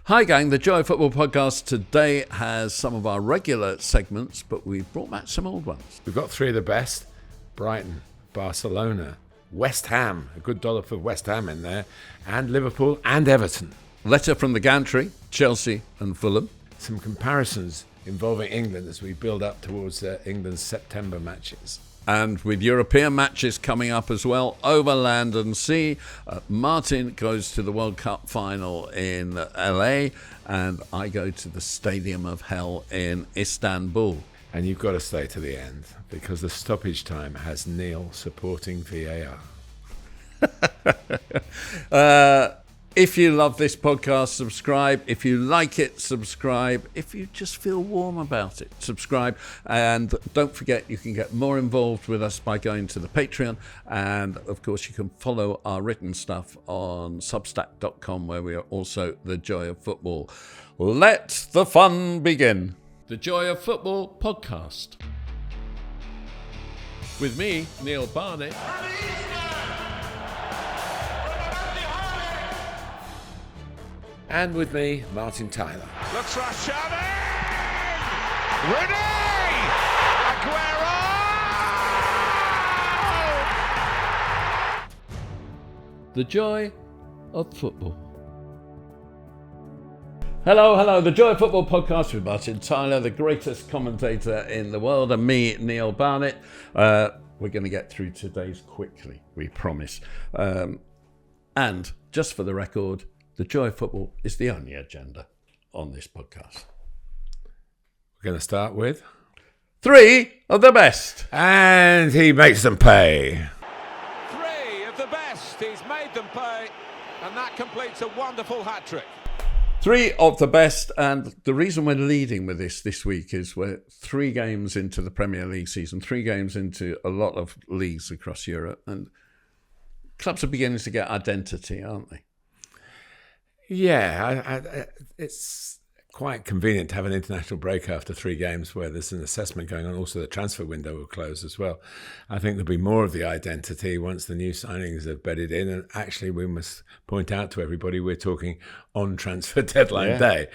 Hi gang, the Joy of Football podcast today has some of our regular segments, but we've brought back some old ones. We've got three of the best: Brighton, Barcelona, West Ham, a good dollar for West Ham in there, and Liverpool and Everton. Letter from the Gantry, Chelsea and Fulham. Some comparisons involving England as we build up towards England's September matches. And with European matches coming up as well, over land and sea, Martin goes to the World Cup final in LA, and I go to the Stadium of Hell in Istanbul. And you've got to stay to the end, because the stoppage time has Neil supporting VAR. If you love this podcast, subscribe. If you like it, subscribe. If you just feel warm about it, subscribe. And don't forget, you can get more involved with us by going to the Patreon. And, of course, you can follow our written stuff on substack.com, where we are also The Joy of Football. Let the fun begin. The Joy of Football podcast. With me, Neil Barnett. And with me, Martin Tyler. Looks rush in! Rooney! Aguero! The Joy of Football. Hello, the Joy of Football podcast with Martin Tyler, the greatest commentator in the world, and me, Neil Barnett. We're going to get through today's quickly, we promise. And just for the record, the Joy of Football is the only agenda on this podcast. We're going to start with three of the best. And he makes them pay. Three of the best. He's made them pay. And that completes a wonderful hat-trick. Three of the best. And the reason we're leading with this week is we're 3 games into the Premier League season, 3 games into a lot of leagues across Europe. And clubs are beginning to get identity, aren't they? Yeah, it's quite convenient to have an international break after 3 games where there's an assessment going on. Also, the transfer window will close as well. I think there'll be more of the identity once the new signings are bedded in. And actually, we must point out to everybody we're talking on transfer deadline day.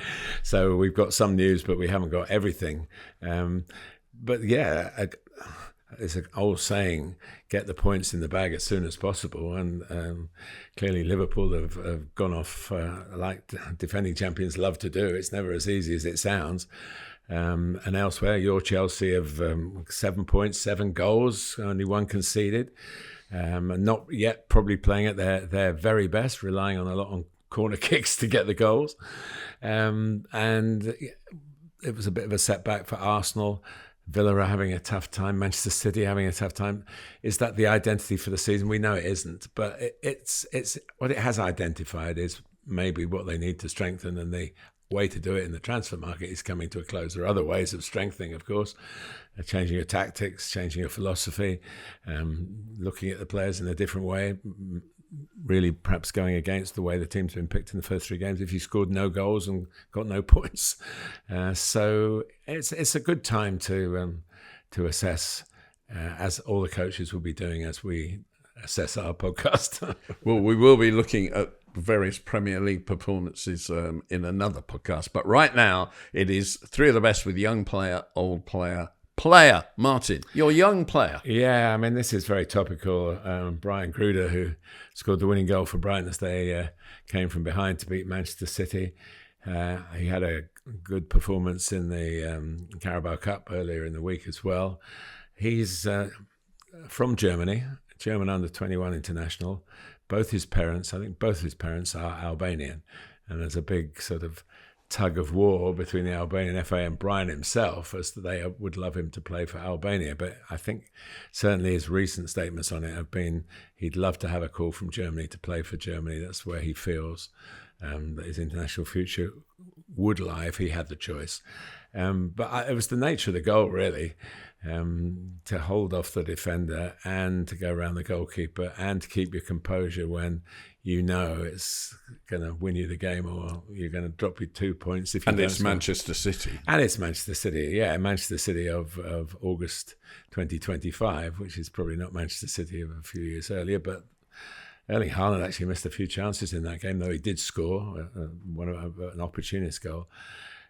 So we've got some news, but we haven't got everything. But yeah, it's an old saying, get the points in the bag as soon as possible. And clearly Liverpool have gone off like defending champions love to do. It's never as easy as it sounds. And elsewhere, your Chelsea have 7 points, 7 goals, only 1 conceded. And not yet probably playing at their very best, relying on a lot on corner kicks to get the goals. And it was a bit of a setback for Arsenal. Villa are having a tough time. Manchester City having a tough time. Is that the identity for the season? We know it isn't, but it's what it has identified is maybe what they need to strengthen, and the way to do it in the transfer market is coming to a close. There are other ways of strengthening, of course, changing your tactics, changing your philosophy, looking at the players in a different way. Really perhaps going against the way the team's been picked in the first 3 games if you scored no goals and got no points. So it's a good time to assess, as all the coaches will be doing as we assess our podcast. Well, we will be looking at various Premier League performances in another podcast. But right now, it is 3 of the best with young player, old player. Martin, your young player. Yeah, I mean, this is very topical. Brajan Gruda, who scored the winning goal for Brighton as they came from behind to beat Manchester City. He had a good performance in the Carabao Cup earlier in the week as well. He's from Germany, German under-21 international. I think both his parents are Albanian. And there's a big sort of tug of war between the Albanian FA and Brian himself as they would love him to play for Albania. But I think certainly his recent statements on it have been he'd love to have a call from Germany to play for Germany. That's where he feels that his international future would lie if he had the choice. But it was the nature of the goal, really, to hold off the defender and to go around the goalkeeper and to keep your composure when you know it's going to win you the game or you're going to drop you 2 points. If you and it's Manchester City. And it's Manchester City, yeah. Manchester City of August 2025, which is probably not Manchester City of a few years earlier, but Erling Haaland actually missed a few chances in that game, though he did score an opportunist goal.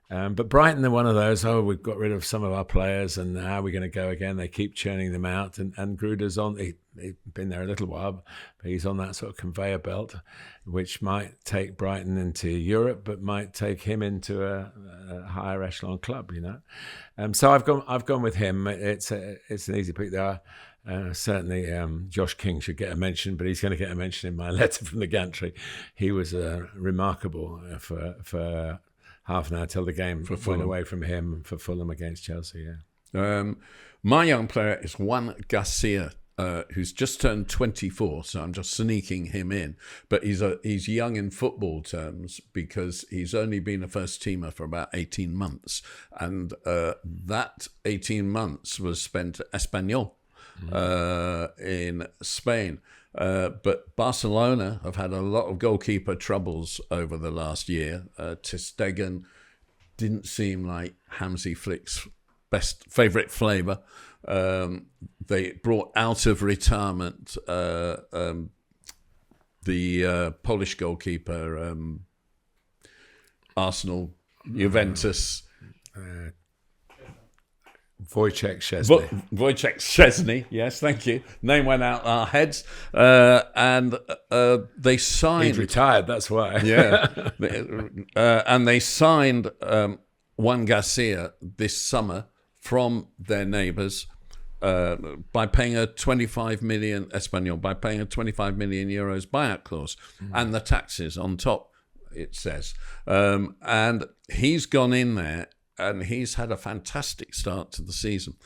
But Brighton are one of those, we've got rid of some of our players and how are we going to go again? They keep churning them out. And Gruda's on, he's been there a little while, but he's on that sort of conveyor belt, which might take Brighton into Europe, but might take him into a higher echelon club, So I've gone with him. It's an easy pick there. Certainly Josh King should get a mention, but he's going to get a mention in my letter from the Gantry. He was remarkable for half an hour till the game went away from him for Fulham against Chelsea. My young player is Joan Garcia, who's just turned 24, so I'm just sneaking him in. But he's young in football terms because he's only been a first teamer for about 18 months, and that 18 months was spent at Espanyol in Spain. But Barcelona have had a lot of goalkeeper troubles over the last year. Ter Stegen didn't seem like Hansi Flick's favourite flavour. They brought out of retirement the Polish goalkeeper, Arsenal, Juventus. Wojciech Szczesny. Wojciech Szczesny, yes, thank you. Name went out our heads. And they signed... He'd retired, that's why. Yeah. And they signed Joan Garcia this summer from their neighbours by paying a 25 million Espanyol, by paying a 25 million euros buyout clause and the taxes on top, it says. And he's gone in there and he's had a fantastic start to the season.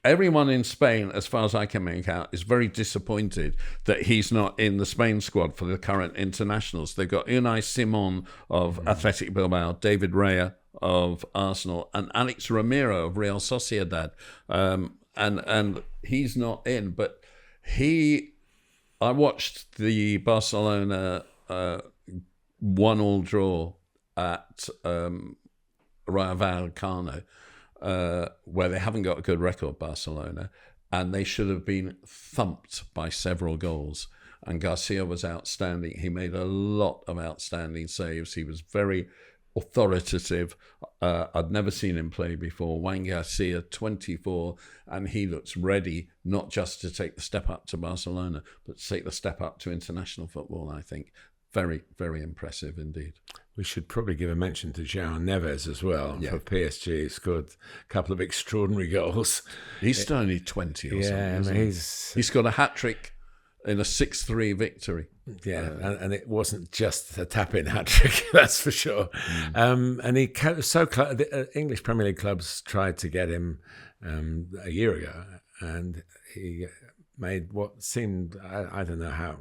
Everyone in Spain, as far as I can make out, is very disappointed that he's not in the Spain squad for the current internationals. They've got Unai Simon of Athletic Bilbao, David Raya of Arsenal, and Alex Romero of Real Sociedad. And he's not in, but I watched the Barcelona 1-1 draw at Rayo Vallecano, where they haven't got a good record, Barcelona, and they should have been thumped by several goals. And Garcia was outstanding. He made a lot of outstanding saves. He was very authoritative. I'd never seen him play before. Joan Garcia, 24, and he looks ready not just to take the step up to Barcelona, but to take the step up to international football, I think. Very, very impressive indeed. We should probably give a mention to João Neves as well. Yeah. For PSG. He scored a couple of extraordinary goals. He's still only 20 or something. He scored a hat-trick in a 6-3 victory. Yeah, and it wasn't just a tap-in hat-trick, that's for sure. And he the English Premier League clubs tried to get him a year ago, and he made what seemed, I don't know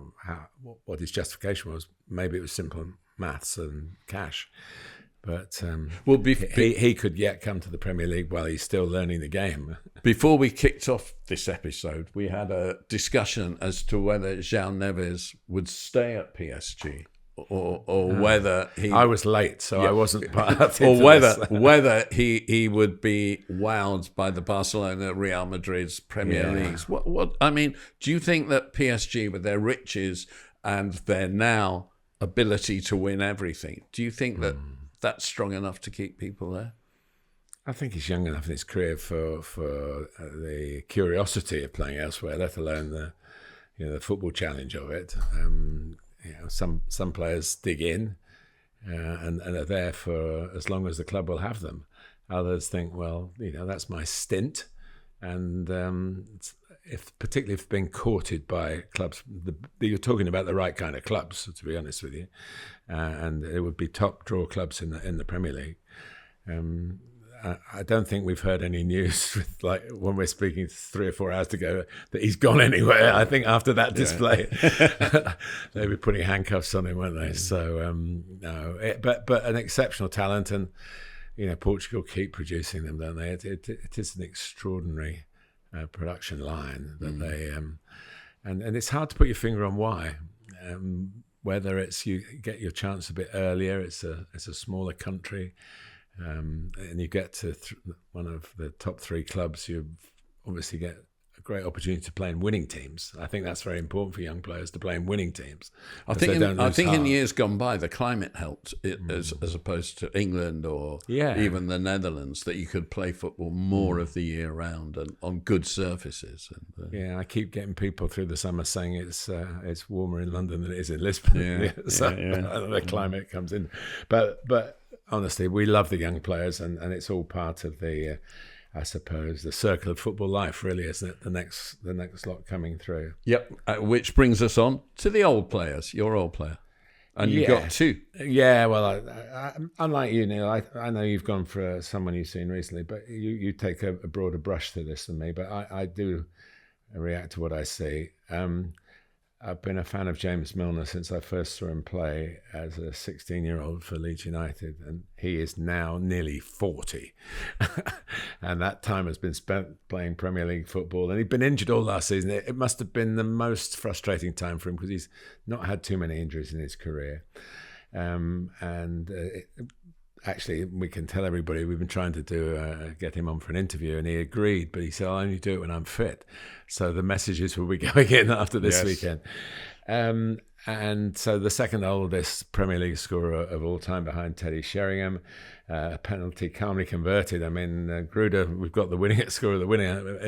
what his justification was. Maybe it was simple maths and cash. But he could yet come to the Premier League while he's still learning the game. Before we kicked off this episode, we had a discussion as to whether João Neves would stay at PSG or whether he... I was late, so I wasn't part of it. Or whether he would be wowed by the Barcelona, Real Madrid's Premier Leagues. What I mean, do you think that PSG, with their riches and their now ability to win everything, do you think that that's strong enough to keep people there? I think he's young enough in his career for the curiosity of playing elsewhere, let alone the football challenge of it. Some players dig in and are there for as long as the club will have them. Others think, well, that's my stint, and particularly if being courted by clubs, you're talking about the right kind of clubs, to be honest with you, and it would be top draw clubs in the Premier League. I don't think we've heard any news with, like, when we're speaking 3 or 4 hours to go, that he's gone anywhere. I think after that display, they were putting handcuffs on him, weren't they? So no, but an exceptional talent, and Portugal keep producing them, don't they? It is an extraordinary production line that they and it's hard to put your finger on why. Whether it's you get your chance a bit earlier, it's a smaller country. And you get to one of the top 3 clubs, you obviously get a great opportunity to play in winning teams. I think that's very important for young players to play in winning teams. I think in years gone by, the climate helped as opposed to England or even the Netherlands, that you could play football more of the year round and on good surfaces. And, I keep getting people through the summer saying it's warmer in London than it is in Lisbon. The climate comes in, but honestly, we love the young players, and it's all part of the. I suppose the circle of football life, really, isn't it? The next lot coming through. Yep. Which brings us on to the old players. Your old player, and you've got two. Yeah. Well, I, unlike you, Neil, I know you've gone for someone you've seen recently, but you take a broader brush to this than me. But I do react to what I see. I've been a fan of James Milner since I first saw him play as a 16-year-old for Leeds United, and he is now nearly 40. And that time has been spent playing Premier League football, and he'd been injured all last season. It must have been the most frustrating time for him because he's not had too many injuries in his career. Actually, we can tell everybody we've been trying to get him on for an interview, and he agreed, but he said, I'll only do it when I'm fit. So the messages will be going in after this weekend. And so the second oldest Premier League scorer of all time behind Teddy Sheringham, penalty calmly converted. I mean, Gruda, we've got the winning scorer, the winning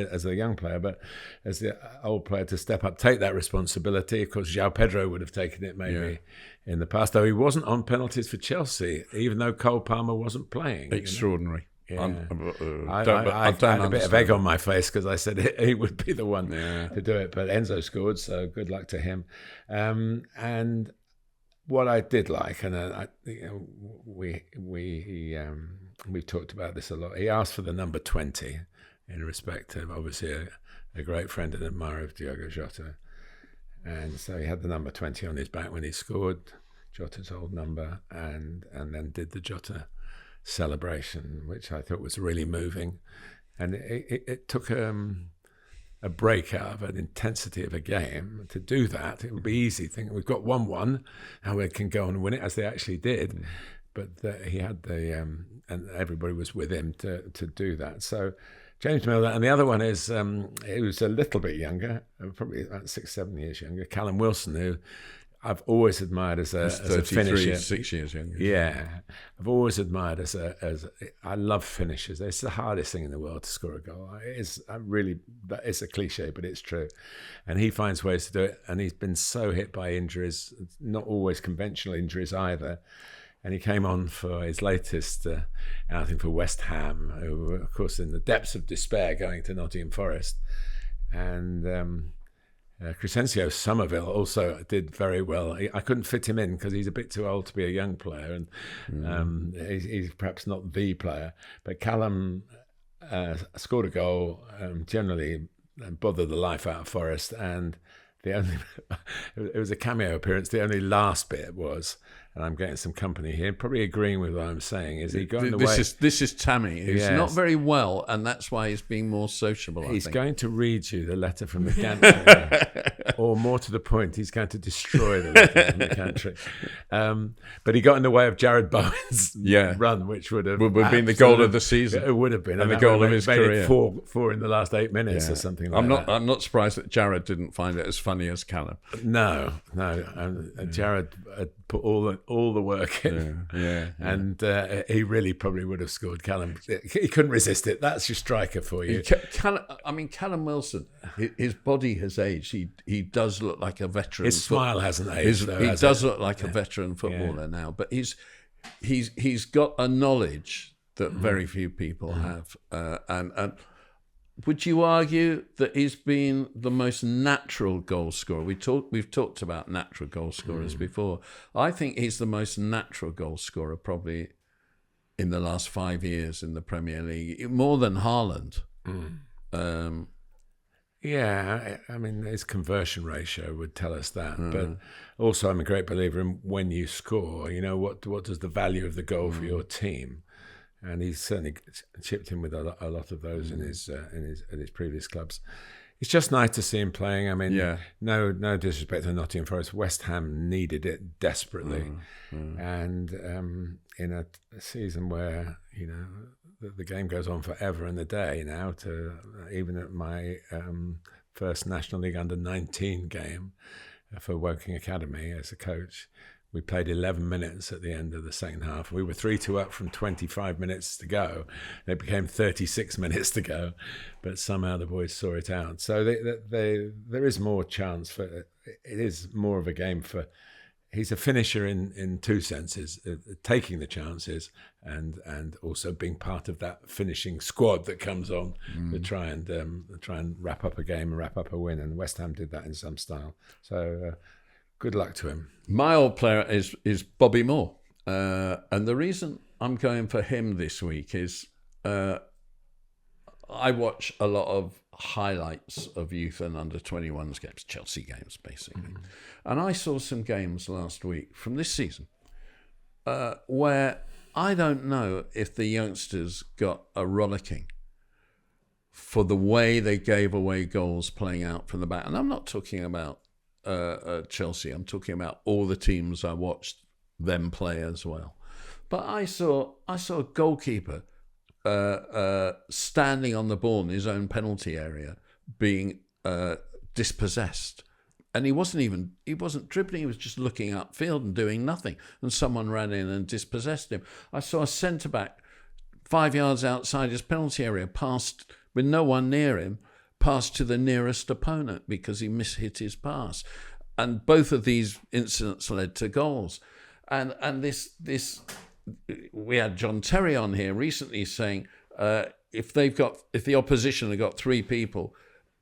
as a young player, but as the old player to step up, take that responsibility. Of course, João Pedro would have taken it maybe in the past, though he wasn't on penalties for Chelsea, even though Cole Palmer wasn't playing. Extraordinary. Yeah. I had a bit of egg on my face because I said he would be the one to do it, but Enzo scored, so good luck to him. And what I did like, and we've talked about this a lot. He asked for the number 20 in respect of obviously a great friend and admirer of Diogo Jota, and so he had the number 20 on his back when he scored, Jota's old number, and then did the Jota celebration, which I thought was really moving, and it took a break out of an intensity of a game to do that. It would be easy thinking we've got 1-1 and we can go on and win it, as they actually did, but he had and everybody was with him to do that. So James Milner, and the other one is he was a little bit younger, probably about 6-7 years younger, Callum Wilson, who I've always admired as a finisher. 6 years younger. Yeah, I've always admired I love finishers. It's the hardest thing in the world to score a goal. It's a cliche, but it's true. And he finds ways to do it. And he's been so hit by injuries, not always conventional injuries either. And he came on for his latest outing for West Ham, who were, of course, in the depths of despair going to Nottingham Forest. And Crescencio Somerville also did very well. I couldn't fit him in because he's a bit too old to be a young player, and he's perhaps not the player. But Callum scored a goal, generally bothered the life out of Forest, and it was a cameo appearance. The only last bit was, and I'm getting some company here, probably agreeing with what I'm saying, is he got in the way. This is Tammy, who's not very well, and that's why he's being more sociable, He's going to read you the letter from the Gantry, or more to the point, he's going to destroy the letter from the Gantry. But he got in the way of Jared Bowen's run, which would have been the goal of the season. It would have been. And the goal of his career. Four in the last 8 minutes or something like that. I'm not surprised that Jared didn't find it as funny as Callum. No. And Jared had put all the work in, and he really probably would have scored. Callum, he couldn't resist it. That's your striker for you. Callum Wilson, his body has aged. He does look like a veteran. His smile hasn't aged. He does look like a veteran footballer now, but he's got a knowledge that very few people have, and. Would you argue that he's been the most natural goal scorer? We've talked about natural goal scorers before. I think he's the most natural goal scorer probably in the last 5 years in the Premier League, more than Haaland. I mean, his conversion ratio would tell us that. But also, I'm a great believer in when you score, what does the value of the goal for your team? And he's certainly chipped in with a lot of those in his previous clubs. It's just nice to see him playing. I mean, no disrespect to Nottingham Forest. West Ham needed it desperately, and in a season where the game goes on forever and a day now. To even at my first National League under-19 game for Woking Academy as a coach, we played 11 minutes at the end of the second half. We were 3-2 up from 25 minutes to go. It became 36 minutes to go, but somehow the boys saw it out. So there is more chance for it. It is more of a game for. He's a finisher in two senses: taking the chances and also being part of that finishing squad that comes on to try and wrap up a game and wrap up a win. And West Ham did that in some style. So. Good luck to him. My old player is Bobby Moore. And the reason I'm going for him this week is I watch a lot of highlights of youth and under-21s games, Chelsea games, basically. Mm-hmm. And I saw some games last week from this season where I don't know if the youngsters got a rollicking for the way they gave away goals playing out from the back. And I'm not talking about Chelsea. I'm talking about all the teams I watched them play as well. But I saw a goalkeeper standing on the ball in his own penalty area, being dispossessed, and he wasn't dribbling. He was just looking upfield and doing nothing. And someone ran in and dispossessed him. I saw a centre back 5 yards outside his penalty area, passed with no one near him, passed to the nearest opponent because he mishit his pass. And both of these incidents led to goals. And this we had John Terry on here recently saying if the opposition have got three people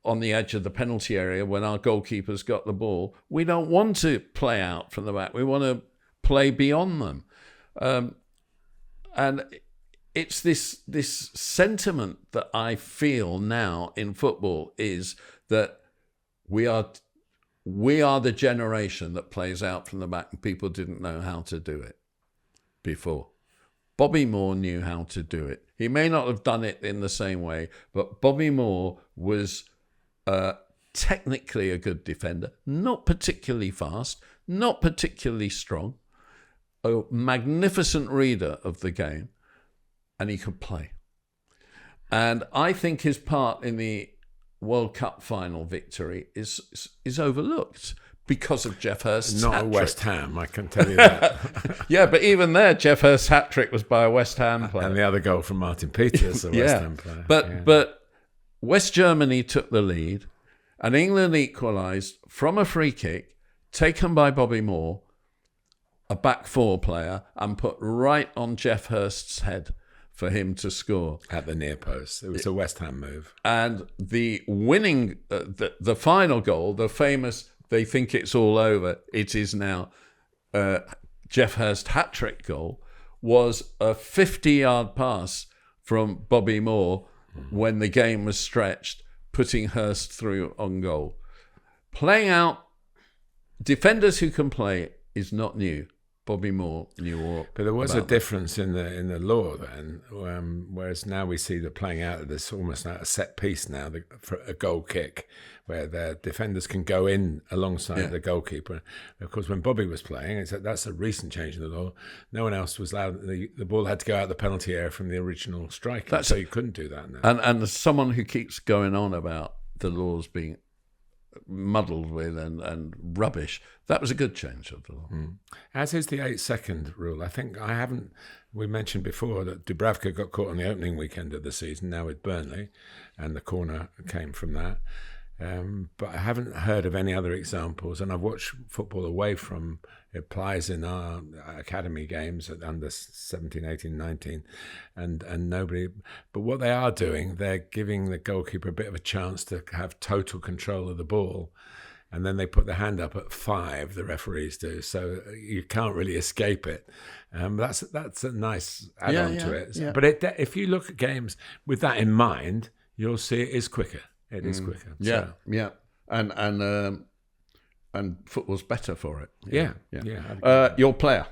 on the edge of the penalty area when our goalkeeper's got the ball, we don't want to play out from the back. We want to play beyond them. And it's this sentiment that I feel now in football is that we are the generation that plays out from the back, and people didn't know how to do it before. Bobby Moore knew how to do it. He may not have done it in the same way, but Bobby Moore was technically a good defender, not particularly fast, not particularly strong, a magnificent reader of the game, and he could play. And I think his part in the World Cup final victory is overlooked because of Jeff Hurst's Not hat-trick. a West Ham, I can tell you that. Yeah, but even there, Jeff Hurst's hat-trick was by a West Ham player. And the other goal from Martin Peters, a West Ham player. But West Germany took the lead, and England equalised from a free kick taken by Bobby Moore, a back four player, and put right on Jeff Hurst's head for him to score. At the near post. It was a West Ham move. And the winning, the final goal, the famous, they think it's all over, it is now Jeff Hurst hat-trick goal, was a 50-yard pass from Bobby Moore when the game was stretched, putting Hurst through on goal. Playing out, defenders who can play is not new. Bobby Moore knew all. But there was a about difference in the law then, whereas now we see the playing out of this almost like a set piece now, for a goal kick, where the defenders can go in alongside the goalkeeper. Of course, when Bobby was playing, that's a recent change in the law. No one else was allowed. The ball had to go out the penalty area from the original striker, so you couldn't do that now. And as someone who keeps going on about the laws being muddled with and rubbish, that was a good change of the law. As is the 8-second rule. I think we mentioned before that Dubravka got caught on the opening weekend of the season, now with Burnley, and the corner came from that. But I haven't heard of any other examples, and I've watched football away from it. Applies in our academy games at under 17, 18, 19, and nobody. But what they are doing, they're giving the goalkeeper a bit of a chance to have total control of the ball, and then they put their hand up at 5. The referees do, so you can't really escape it. That's a nice add-on to it. Yeah. But if you look at games with that in mind, you'll see it is quicker. It is quicker. Yeah, so. Yeah. And football's better for it. Yeah. Your player?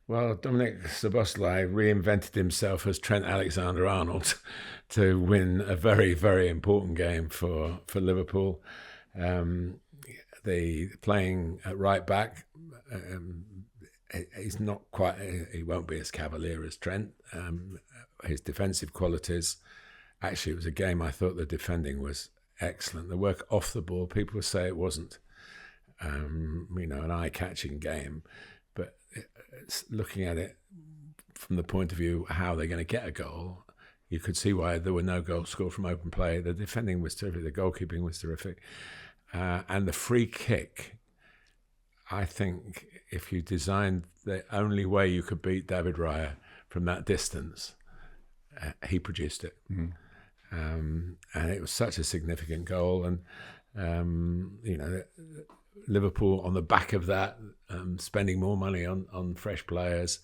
Well, Dominic Szoboszlai reinvented himself as Trent Alexander-Arnold to win a very, very important game for Liverpool. Playing at right back, he's not quite. He won't be as cavalier as Trent. His defensive qualities. Actually, it was a game I thought the defending was excellent. The work off the ball, people say it wasn't, an eye-catching game, but it's looking at it from the point of view how they're going to get a goal, you could see why there were no goals scored from open play. The defending was terrific. The goalkeeping was terrific. And the free kick, I think if you designed the only way you could beat David Raya from that distance, he produced it. And it was such a significant goal. And, Liverpool on the back of that, spending more money on fresh players.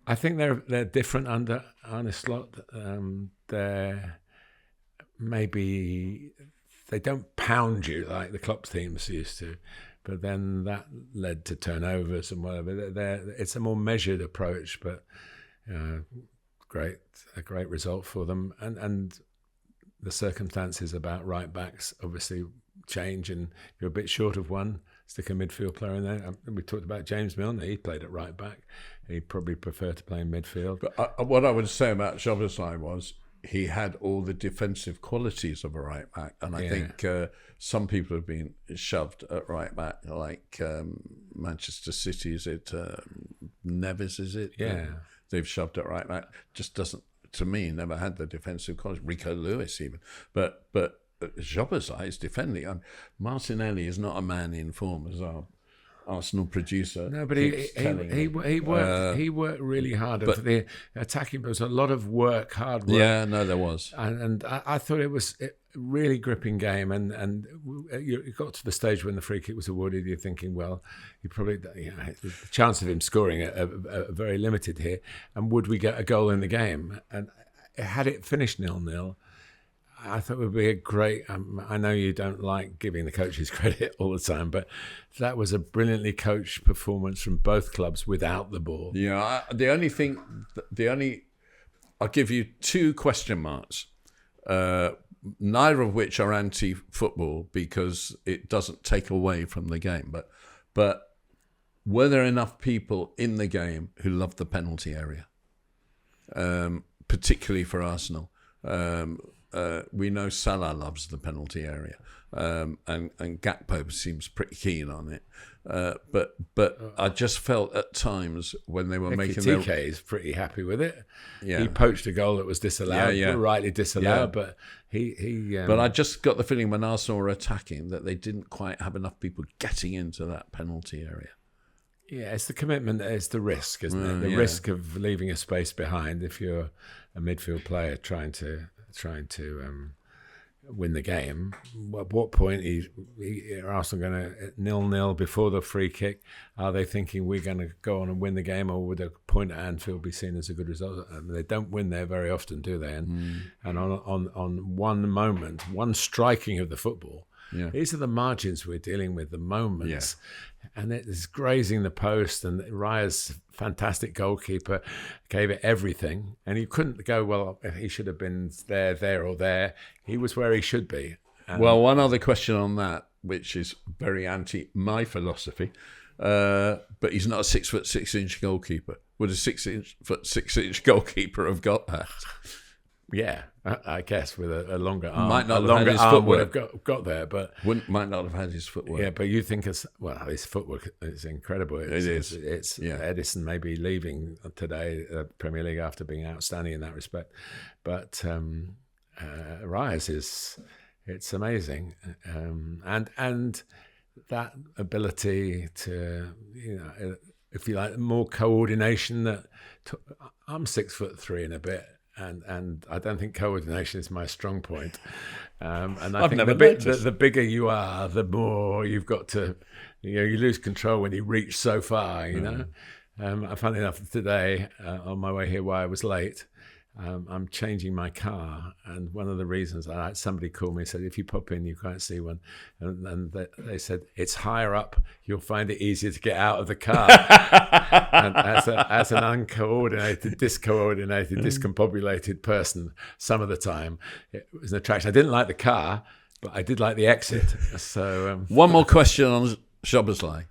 I think they're different under Arne Slot. They're maybe they don't pound you like the Klopp teams used to, but then that led to turnovers and whatever. It's a more measured approach, but a great result for them. And the circumstances about right backs obviously change, and you're a bit short of one. Stick a midfield player in there. We talked about James Milner. He played at right back. He'd probably prefer to play in midfield. But what I would say about Szoboszlai was he had all the defensive qualities of a right back, and I think some people have been shoved at right back, like Manchester City. Is it Neves? Is it? Yeah, they've shoved at right back. Just doesn't, to me, never had the defensive qualities. Rico Lewis even, but Szoboszlai is defending. Martinelli is not a man in form, as our Arsenal producer. No, but he worked really hard. But for the attacking, there was a lot of work, hard work. Yeah, no, there was. And I thought it was a really gripping game. And you got to the stage when the free kick was awarded, you're thinking, well, the chance of him scoring are very limited here. And would we get a goal in the game? And had it finished 0-0, I thought it would be a great. I know you don't like giving the coaches credit all the time, but that was a brilliantly coached performance from both clubs without the ball. Yeah, I'll give you 2 question marks, neither of which are anti-football because it doesn't take away from the game. But were there enough people in the game who loved the penalty area, particularly for Arsenal? We know Salah loves the penalty area, and Gakpo seems pretty keen on it. But I just felt at times when they were making Tyrique is pretty happy with it. Yeah. He poached a goal that was disallowed, rightly disallowed, but he. But I just got the feeling when Arsenal were attacking that they didn't quite have enough people getting into that penalty area. Yeah, it's the commitment, it's the risk, isn't it? The risk of leaving a space behind if you're a midfield player trying to win the game. At what point are Arsenal going to 0-0 before the free kick? Are they thinking we're going to go on and win the game, or would a point at Anfield be seen as a good result? I mean, they don't win there very often, do they? And on one moment, one striking of the football. Yeah. These are the margins we're dealing with, the moments. Yeah. And it is grazing the post, and Raya's fantastic goalkeeper gave it everything. And you couldn't go, well, he should have been there, or there. He was where he should be. And well, one other question on that, which is very anti my philosophy, but he's not a 6'6" goalkeeper. Would a 6'6" goalkeeper have got that? Yeah, I guess with a longer arm, might not a longer have had his arm footwork. would have got there, but might not have had his footwork. Yeah, but you think his footwork is incredible. It's Edison may be leaving today, Premier League, after being outstanding in that respect, but Raya's it's amazing, and that ability to if you like more coordination. I'm 6'3" and a bit. And I don't think coordination is my strong point. And I think the bigger you are, the more you've got to, you lose control when you reach so far, Funny enough, today, on my way here, while I was late, I'm changing my car. And one of the reasons somebody called me and said, if you pop in, you can't see one. And they said, it's higher up. You'll find it easier to get out of the car. And as an uncoordinated, discombobulated person, some of the time, it was an attraction. I didn't like the car, but I did like the exit. So one more question on Szoboszlai.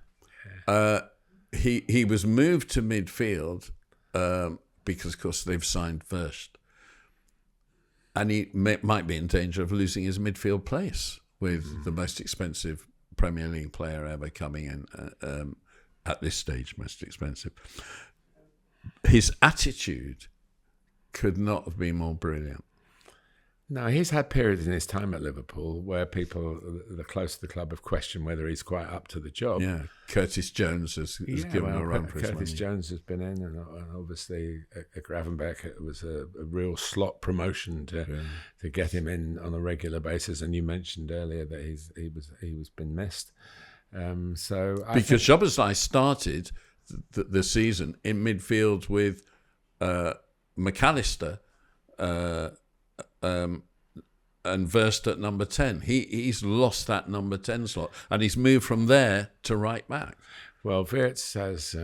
he was moved to midfield because, of course, they've signed Wurst. And he might be in danger of losing his midfield place with the most expensive Premier League player ever coming in, at this stage, most expensive. His attitude could not have been more brilliant. No, he's had periods in his time at Liverpool where people, the close to the club, have questioned whether he's quite up to the job. Yeah, Curtis Jones has given a run for his money. Curtis Jones has been in, and obviously at Gravenberch it was a real slot promotion to get him in on a regular basis. And you mentioned earlier that he was been missed. Because Szoboszlai started the season in midfield with McAllister. And Wurst at number 10. He's lost that number 10 slot, and he's moved from there to right back. Well, Wirtz has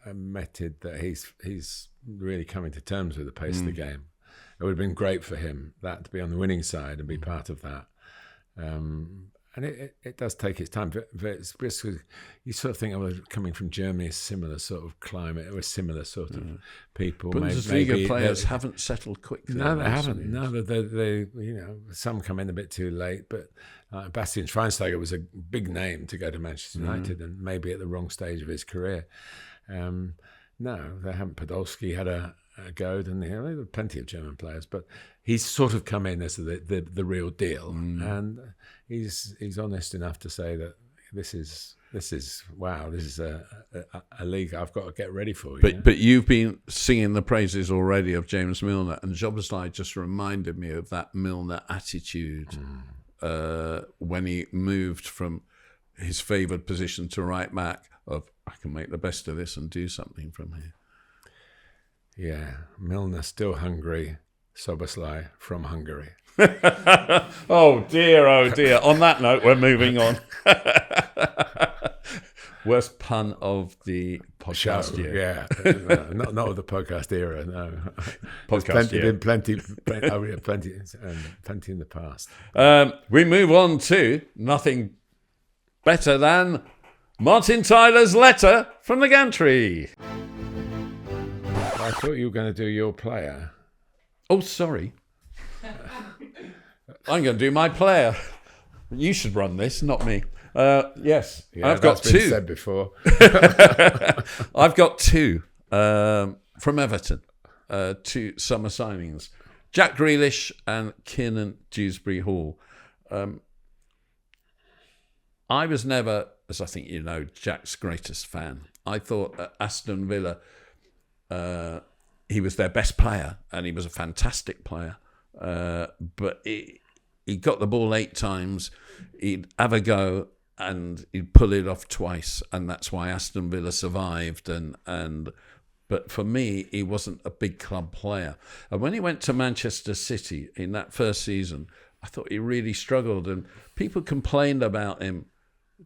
admitted that he's really coming to terms with the pace of the game. It would have been great for him to be on the winning side and be part of that. And it does take its time. Wirtz, you sort of think, coming from Germany, a similar sort of climate, or similar sort of people. Bundesliga players haven't settled quickly. No, they haven't. No, they some come in a bit too late. But Bastian Schweinsteiger was a big name to go to Manchester United, and maybe at the wrong stage of his career. No, they haven't. Podolski had a go, and there were plenty of German players, but he's sort of come in as the real deal, and he's honest enough to say that this is a league I've got to get ready for. But you've been singing the praises already of James Milner, and Szoboszlai just reminded me of that Milner attitude when he moved from his favoured position to right back. Of I can make the best of this and do something from here. Yeah, Milner still hungry, Szoboszlai from Hungary. Oh dear. On that note, we're moving on. Worst pun of the podcast year. Yeah, not of the podcast era. No, Podcast year. Plenty in the past. We move on to nothing better than Martin Tyler's letter from the Gantry. I thought you were going to do your player. Oh, sorry. I'm going to do my player. You should run this, not me. Yes, yeah, I've got two. Been said before. I've got two from Everton. Two summer signings: Jack Grealish and Kiernan Dewsbury-Hall. I was never, as I think you know, Jack's greatest fan. I thought at Aston Villa, he was their best player, and he was a fantastic player. But he got the ball 8 times. He'd have a go, and he'd pull it off twice, and that's why Aston Villa survived. But for me, he wasn't a big club player. And when he went to Manchester City in that first season, I thought he really struggled, and people complained about him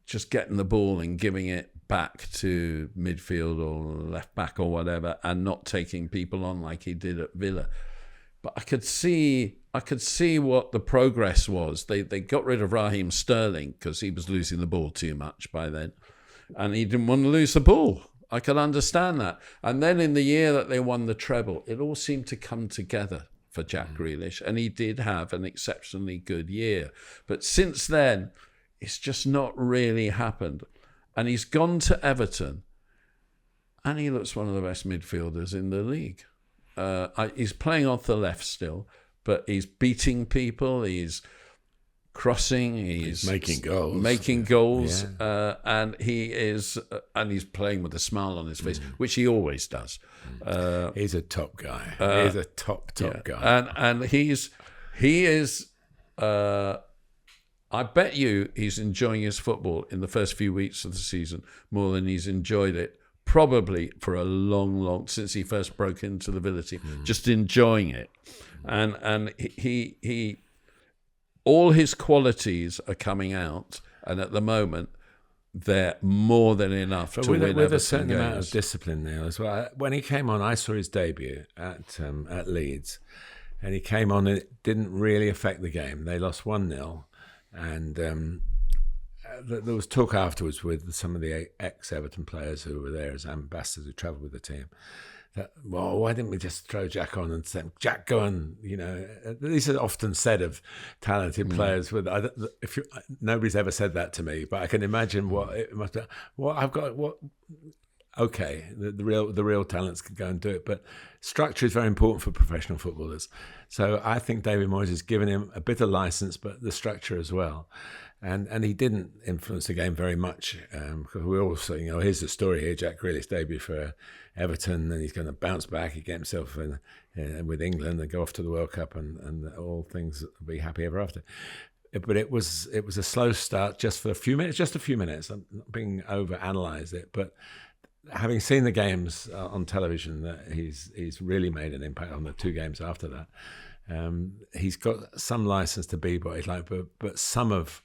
just getting the ball and giving it back to midfield or left back or whatever, and not taking people on like he did at Villa. But I could see what the progress was. They got rid of Raheem Sterling because he was losing the ball too much by then, and he didn't want to lose the ball. I could understand that. And then in the year that they won the treble, it all seemed to come together for Jack Grealish, and he did have an exceptionally good year. But since then, it's just not really happened. And he's gone to Everton, and he looks one of the best midfielders in the league. He's playing off the left still, but he's beating people, he's crossing, he's making goals, yeah. And he's playing with a smile on his face, which he always does. He's a top guy. He's a top guy, and he is. I bet you he's enjoying his football in the first few weeks of the season more than he's enjoyed it probably for a long, since he first broke into the Villa team. Just enjoying it, and he all his qualities are coming out, and at the moment they're more than enough to win with a certain amount of discipline there as well. When he came on, I saw his debut at Leeds, and he came on and it didn't really affect the game. They lost 1-0. And there was talk afterwards with some of the ex-Everton players who were there as ambassadors who travelled with the team. That, well, why didn't we just throw Jack on and say, Jack, go on? These are often said of talented players. Nobody's ever said that to me, but I can imagine what it must be. Okay, the real talents can go and do it, but structure is very important for professional footballers. So I think David Moyes has given him a bit of license, but the structure as well. And he didn't influence the game very much, because we also, here's the story here: Jack Grealish debut for Everton, and he's going to bounce back. He get himself with England and go off to the World Cup, and all things will be happy ever after. But it was a slow start, just for a few minutes. I'm not being over-analysed it, but having seen the games on television, that he's really made an impact on the 2 games after that. He's got some license to be what he's like, but some of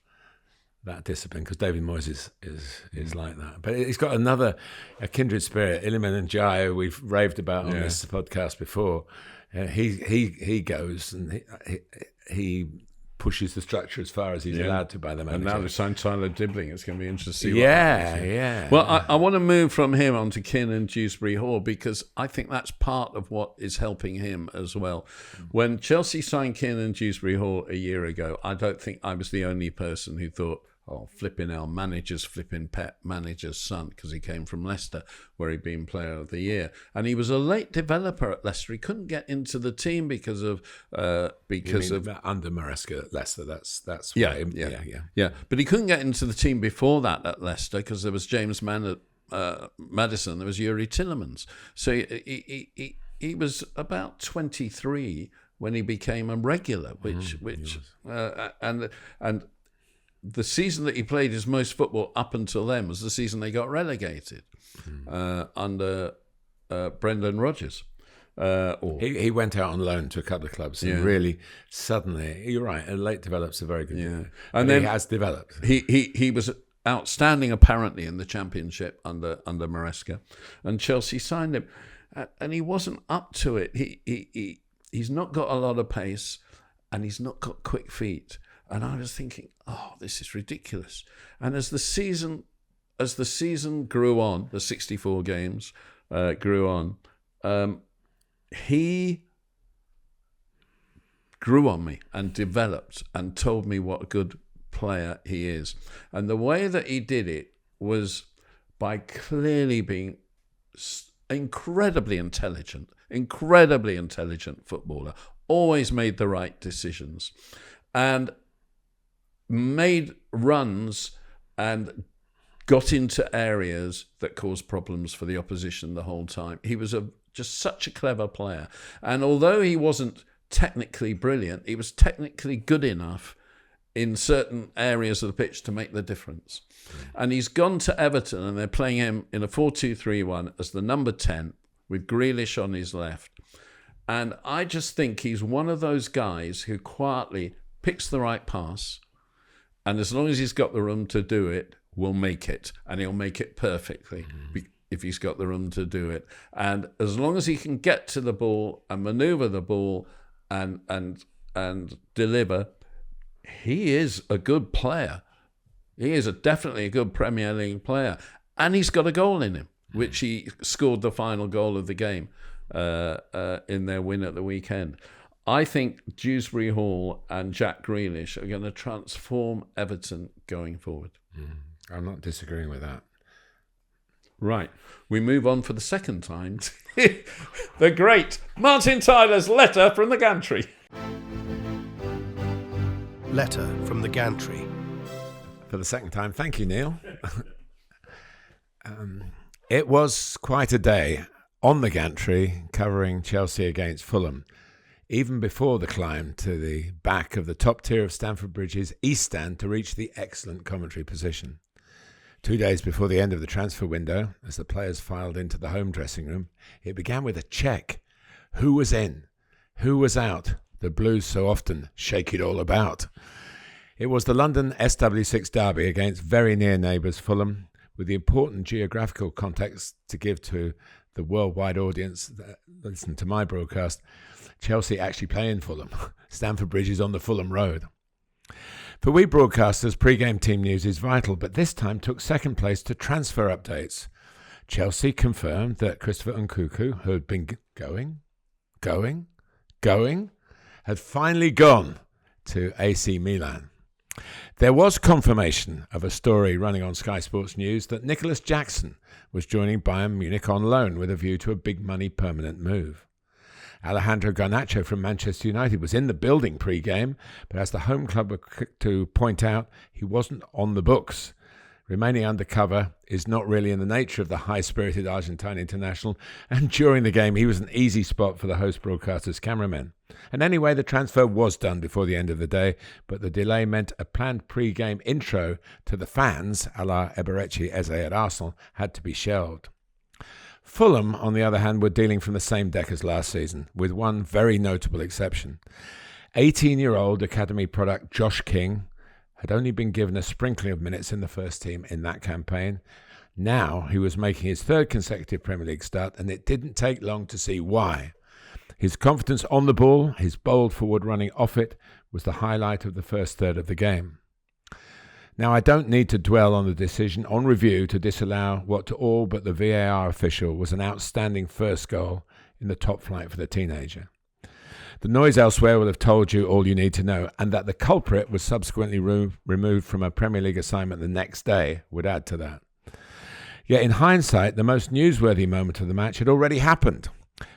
that discipline, because David Moyes is like that. But he's got a kindred spirit. Iliman Ndiaye, who we've raved about on this podcast before. He goes and he pushes the structure as far as he's allowed to by the manager. And now they signed Tyler Dibling. It's going to be interesting to see what happens. Well, I want to move from him on to Kiernan Dewsbury-Hall, because I think that's part of what is helping him as well. When Chelsea signed Kiernan Dewsbury-Hall a year ago, I don't think I was the only person who thought, flipping our manager's flipping pet manager's son, because he came from Leicester, where he'd been player of the year. And he was a late developer at Leicester. He couldn't get into the team because of under Maresca at Leicester. That's yeah. But he couldn't get into the team before that at Leicester, because there was James Maddison, there was Yuri Tillemans. So he was about 23 when he became a regular, and the season that he played his most football up until then was the season they got relegated under Brendan Rodgers. He went out on loan to a couple of clubs and really suddenly, you're right, a late develop's a very good thing. And then he has developed. He was outstanding apparently in the Championship under Maresca, and Chelsea signed him, and he wasn't up to it. He's not got a lot of pace, and he's not got quick feet. And I was thinking, this is ridiculous. And as the season grew on, the 64 games grew on, he grew on me and developed and told me what a good player he is. And the way that he did it was by clearly being incredibly intelligent footballer, always made the right decisions, and made runs and got into areas that caused problems for the opposition the whole time. He was just such a clever player. And although he wasn't technically brilliant, he was technically good enough in certain areas of the pitch to make the difference. And he's gone to Everton, and they're playing him in a 4-2-3-1 as the number 10 with Grealish on his left. And I just think he's one of those guys who quietly picks the right pass, and as long as he's got the room to do it, will make it. And he'll make it perfectly if he's got the room to do it. And as long as he can get to the ball and manoeuvre the ball and deliver, he is a good player. He is definitely a good Premier League player. And he's got a goal in him, which he scored the final goal of the game in their win at the weekend. I think Dewsbury-Hall and Jack Grealish are going to transform Everton going forward. I'm not disagreeing with that. Right. We move on for the second time to the great Martin Tyler's letter from the Gantry. Letter from the Gantry. For the second time. Thank you, Neil. It was quite a day on the Gantry covering Chelsea against Fulham, even before the climb to the back of the top tier of Stamford Bridge's East Stand to reach the excellent commentary position. 2 days before the end of the transfer window, as the players filed into the home dressing room, it began with a check. Who was in? Who was out? The Blues so often shake it all about. It was the London SW6 derby against very near neighbours Fulham, with the important geographical context to give to the worldwide audience that listen to my broadcast. Chelsea actually play in Fulham. Stamford Bridge is on the Fulham Road. For we broadcasters, pre-game team news is vital, but this time took second place to transfer updates. Chelsea confirmed that Christopher Nkunku, who had been going, had finally gone to AC Milan. There was confirmation of a story running on Sky Sports News that Nicholas Jackson was joining Bayern Munich on loan with a view to a big money permanent move. Alejandro Garnacho from Manchester United was in the building pre-game, but as the home club were quick to point out, he wasn't on the books. Remaining undercover is not really in the nature of the high-spirited Argentine international, and during the game he was an easy spot for the host broadcaster's cameramen. And anyway, the transfer was done before the end of the day, but the delay meant a planned pre-game intro to the fans, a la Eberechi Eze at Arsenal, had to be shelved. Fulham, on the other hand, were dealing from the same deck as last season, with one very notable exception. 18-year-old academy product Josh King had only been given a sprinkling of minutes in the first team in that campaign. Now he was making his third consecutive Premier League start, and it didn't take long to see why. His confidence on the ball, his bold forward running off it, was the highlight of the first third of the game. Now, I don't need to dwell on the decision on review to disallow what to all but the VAR official was an outstanding first goal in the top flight for the teenager. The noise elsewhere will have told you all you need to know, and that the culprit was subsequently removed from a Premier League assignment the next day would add to that. Yet in hindsight, the most newsworthy moment of the match had already happened.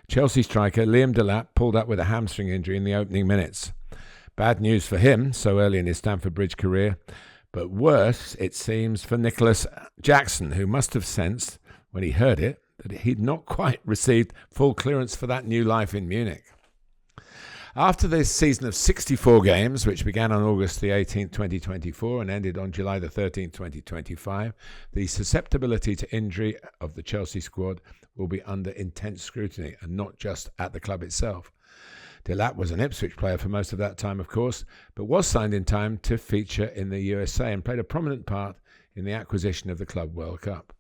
Chelsea striker Liam Delap pulled up with a hamstring injury in the opening minutes. Bad news for him so early in his Stamford Bridge career, but worse, it seems, for Nicholas Jackson, who must have sensed, when he heard it, that he'd not quite received full clearance for that new life in Munich. After this season of 64 games, which began on August the 18th, 2024 and ended on July the 13th, 2025, the susceptibility to injury of the Chelsea squad will be under intense scrutiny, and not just at the club itself. Delap was an Ipswich player for most of that time, of course, but was signed in time to feature in the USA and played a prominent part in the acquisition of the Club World Cup.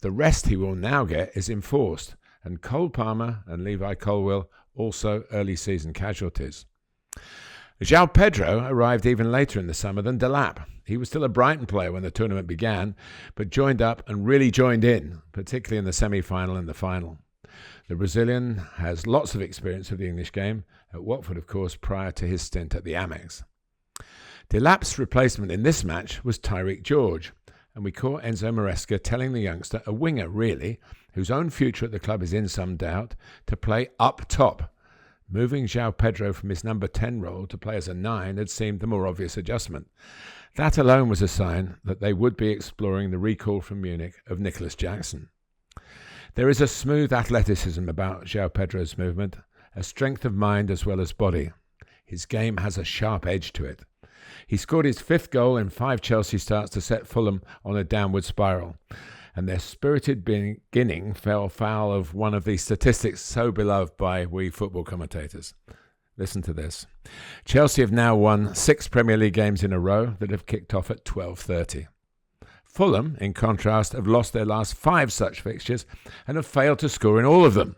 The rest he will now get is enforced, and Cole Palmer and Levi Colwill also early season casualties. João Pedro arrived even later in the summer than Delap. He was still a Brighton player when the tournament began, but joined up and really joined in, particularly in the semi-final and the final. The Brazilian has lots of experience of the English game, at Watford, of course, prior to his stint at the Amex. Delap's replacement in this match was Tyrique George, and we caught Enzo Maresca telling the youngster, a winger really, whose own future at the club is in some doubt, to play up top. Moving João Pedro from his number 10 role to play as a 9 had seemed the more obvious adjustment. That alone was a sign that they would be exploring the recall from Munich of Nicholas Jackson. There is a smooth athleticism about João Pedro's movement, a strength of mind as well as body. His game has a sharp edge to it. He scored his 5th goal in 5 Chelsea starts to set Fulham on a downward spiral, and their spirited beginning fell foul of one of the statistics so beloved by we football commentators. Listen to this. Chelsea have now won 6 Premier League games in a row that have kicked off at 12:30. Fulham, in contrast, have lost their last 5 such fixtures and have failed to score in all of them.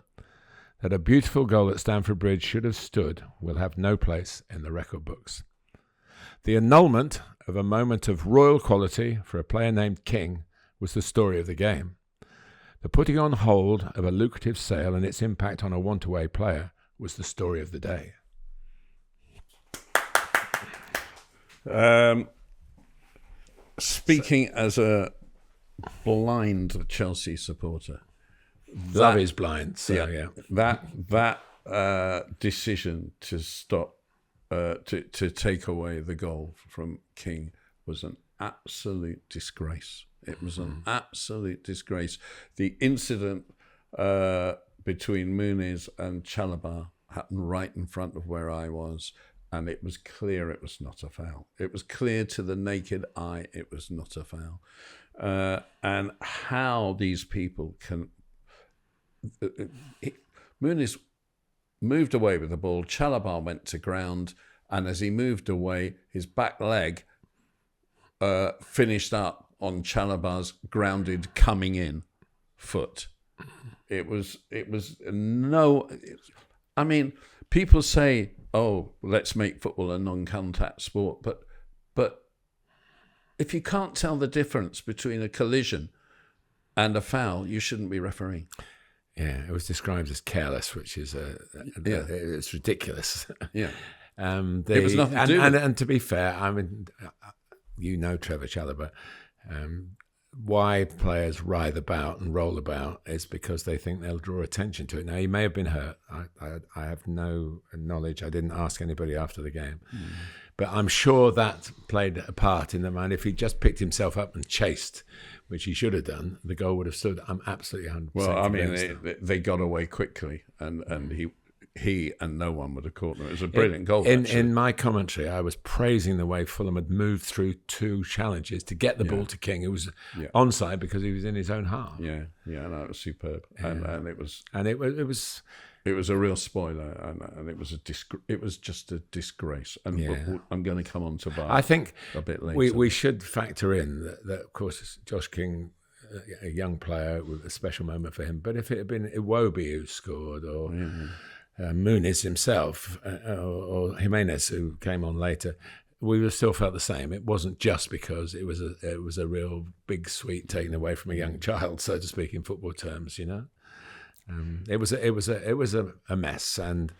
That a beautiful goal at Stamford Bridge should have stood will have no place in the record books. The annulment of a moment of royal quality for a player named King was the story of the game. The putting on hold of a lucrative sale and its impact on a want-away player was the story of the day. Speaking as a blind Chelsea supporter, Love is blind. So yeah. That decision to stop, to take away the goal from King was an absolute disgrace. It was an absolute disgrace. The incident between Muniz and Chalobah happened right in front of where I was, and it was clear it was not a foul. It was clear to the naked eye it was not a foul. And how these people can... Muniz moved away with the ball, Chalobah went to ground, and as he moved away, his back leg finished up on Chalobah's grounded coming in foot. It was no... I mean, people say, oh, let's make football a non-contact sport, but if you can't tell the difference between a collision and a foul, you shouldn't be refereeing. Yeah, it was described as careless, which is it's ridiculous. Yeah, it was nothing to do with it. And to be fair, I mean, Trevor Chalobah. Why players writhe about and roll about is because they think they'll draw attention to it. Now, he may have been hurt. I have no knowledge. I didn't ask anybody after the game. But I'm sure that played a part in the mind. If he just picked himself up and chased, which he should have done, the goal would have stood. I'm absolutely 100% Well, I mean, convinced. they got away quickly, and he and no one would have caught them. It was a brilliant goal. In my commentary, I was praising the way Fulham had moved through 2 challenges to get the ball to King. It was onside because he was in his own half. Yeah, no, it was superb, and it was a real spoiler, and it was just a disgrace. And I'm going to come on to Bar. I think a bit later. We should factor in that of course, Josh King, a young player, with a special moment for him. But if it had been Iwobi who scored, or Muniz himself, or Jimenez who came on later, we would have still felt the same. It wasn't just because it was a real big sweet taken away from a young child, so to speak, in football terms. It was a mess, and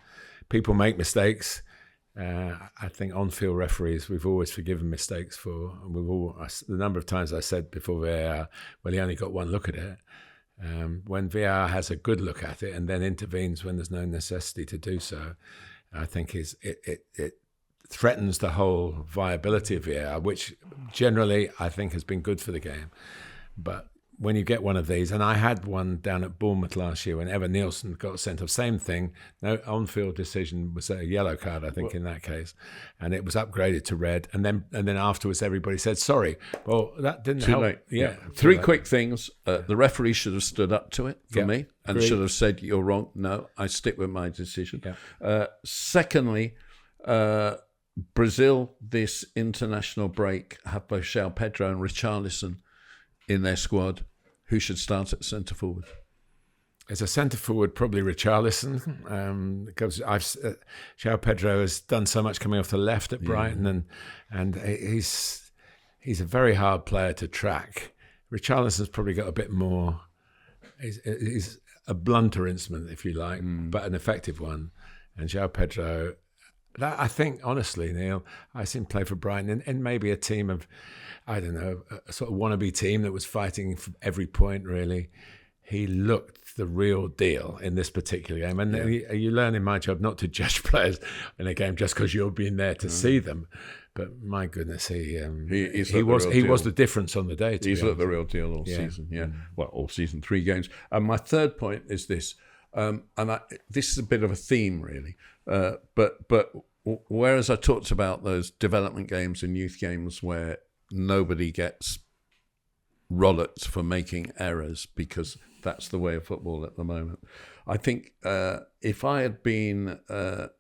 people make mistakes. I think on-field referees, we've always forgiven mistakes for. The number of times I said before VAR, well, he only got one look at it. When VAR has a good look at it and then intervenes when there's no necessity to do so, I think it threatens the whole viability of VAR, which generally I think has been good for the game. But when you get one of these, and I had one down at Bournemouth last year when Evan Nielsen got sent off, same thing, no on-field decision, was a yellow card, I think, in that case, and it was upgraded to red, and then afterwards everybody said sorry. Well, that didn't help. Late. Yeah, 3 quick things. The referee should have stood up to it for me and agreed. should have said, "You're wrong." No, I stick with my decision. Yeah. Secondly, Brazil this international break have both João Pedro and Richarlison in their squad. Who should start at centre forward? As a centre forward, probably Richarlison, because João Pedro has done so much coming off the left at Brighton, and he's a very hard player to track. Richarlison's probably got a bit more. He's a blunter instrument, if you like, but an effective one. And João Pedro, I think, honestly, Neil, I seen him play for Brighton and maybe a team of, I don't know, a sort of wannabe team that was fighting for every point, really. He looked the real deal in this particular game. And you learn in my job not to judge players in a game just because you're being there to see them. But my goodness, he was the difference on the day. He's looked the real deal all season, Well, all season, 3 games. And my third point is this, this is a bit of a theme, really. But whereas I talked about those development games and youth games where nobody gets rollocked for making errors because that's the way of football at the moment, I think if I had been a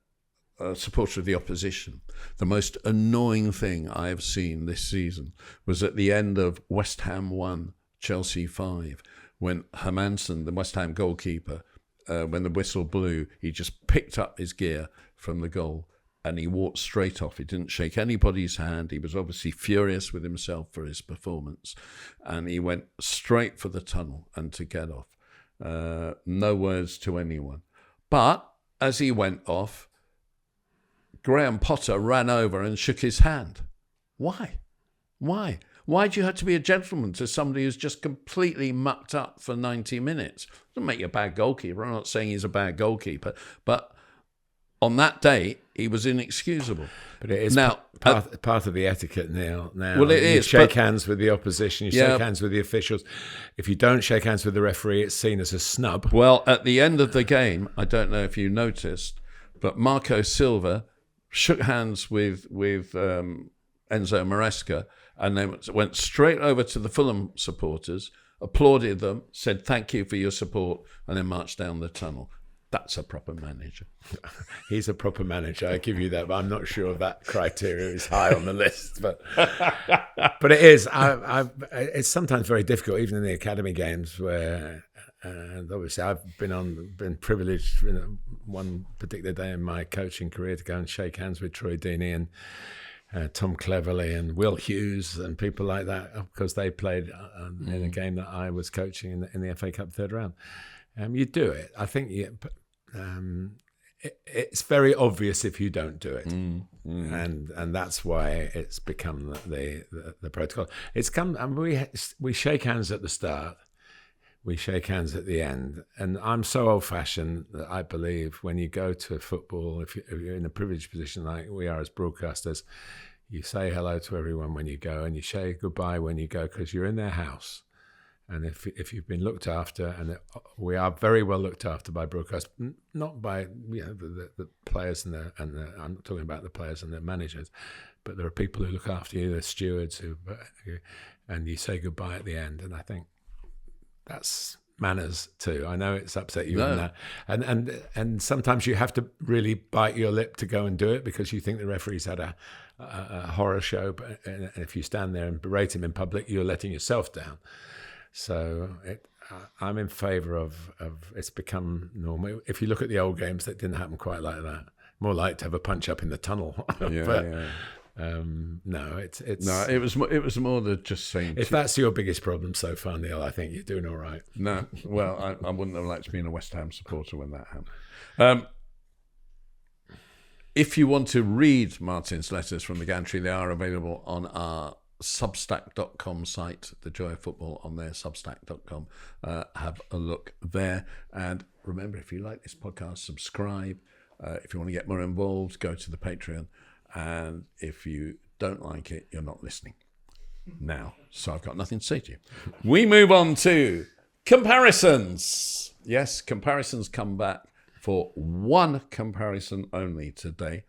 supporter of the opposition, the most annoying thing I have seen this season was at the end of West Ham 1, Chelsea 5, when Hermansen, the West Ham goalkeeper, when the whistle blew, he just picked up his gear from the goal and he walked straight off. He didn't shake anybody's hand. He was obviously furious with himself for his performance. And he went straight for the tunnel and to get off. No words to anyone. But as he went off, Graham Potter ran over and shook his hand. Why? Why do you have to be a gentleman to somebody who's just completely mucked up for 90 minutes? Doesn't make you a bad goalkeeper. I'm not saying he's a bad goalkeeper, but on that day, he was inexcusable. But it is part of the etiquette now. Well, it you is. Shake hands with the opposition. You shake hands with the officials. If you don't shake hands with the referee, it's seen as a snub. Well, at the end of the game, I don't know if you noticed, but Marco Silva shook hands with Enzo Maresca and then went straight over to the Fulham supporters, applauded them, said thank you for your support, and then marched down the tunnel. That's a proper manager. He's a proper manager, I give you that, but I'm not sure that criteria is high on the list. But it is. It's sometimes very difficult, even in the academy games, where and obviously I've been privileged one particular day in my coaching career to go and shake hands with Troy Deeney, Tom Cleverley and Will Hughes and people like that, because they played in a game that I was coaching in the FA Cup third round. You do it. I think it's very obvious if you don't do it, and that's why it's become the protocol. It's come, and we shake hands at the start, we shake hands at the end, and I'm so old-fashioned that I believe when you go to football, if you're in a privileged position like we are as broadcasters, you say hello to everyone when you go, and you say goodbye when you go, because you're in their house. And if you've been looked after, and we are very well looked after by broadcast, not by the players and I'm not talking about the players and the managers, but there are people who look after you, the stewards and you say goodbye at the end. And I think that's manners too. I know it's upset you in that, and sometimes you have to really bite your lip to go and do it because you think the referee's had a horror show. But and if you stand there and berate him in public, you're letting yourself down. So I'm in favour of it's become normal. If you look at the old games, that didn't happen quite like that. More like to have a punch up in the tunnel. No, it's no. It was more than just saying. If that's your biggest problem so far, Neil, I think you're doing all right. No, well, I wouldn't have liked being a West Ham supporter when that happened. If you want to read Martin's letters from the Gantry, they are available on our Substack.com site, The Joy of Football, on there, Substack.com. Have a look there. And remember, if you like this podcast, subscribe. If you want to get more involved, go to the Patreon. And if you don't like it, you're not listening now. So I've got nothing to say to you. We move on to comparisons. Yes, comparisons come back for one comparison only today.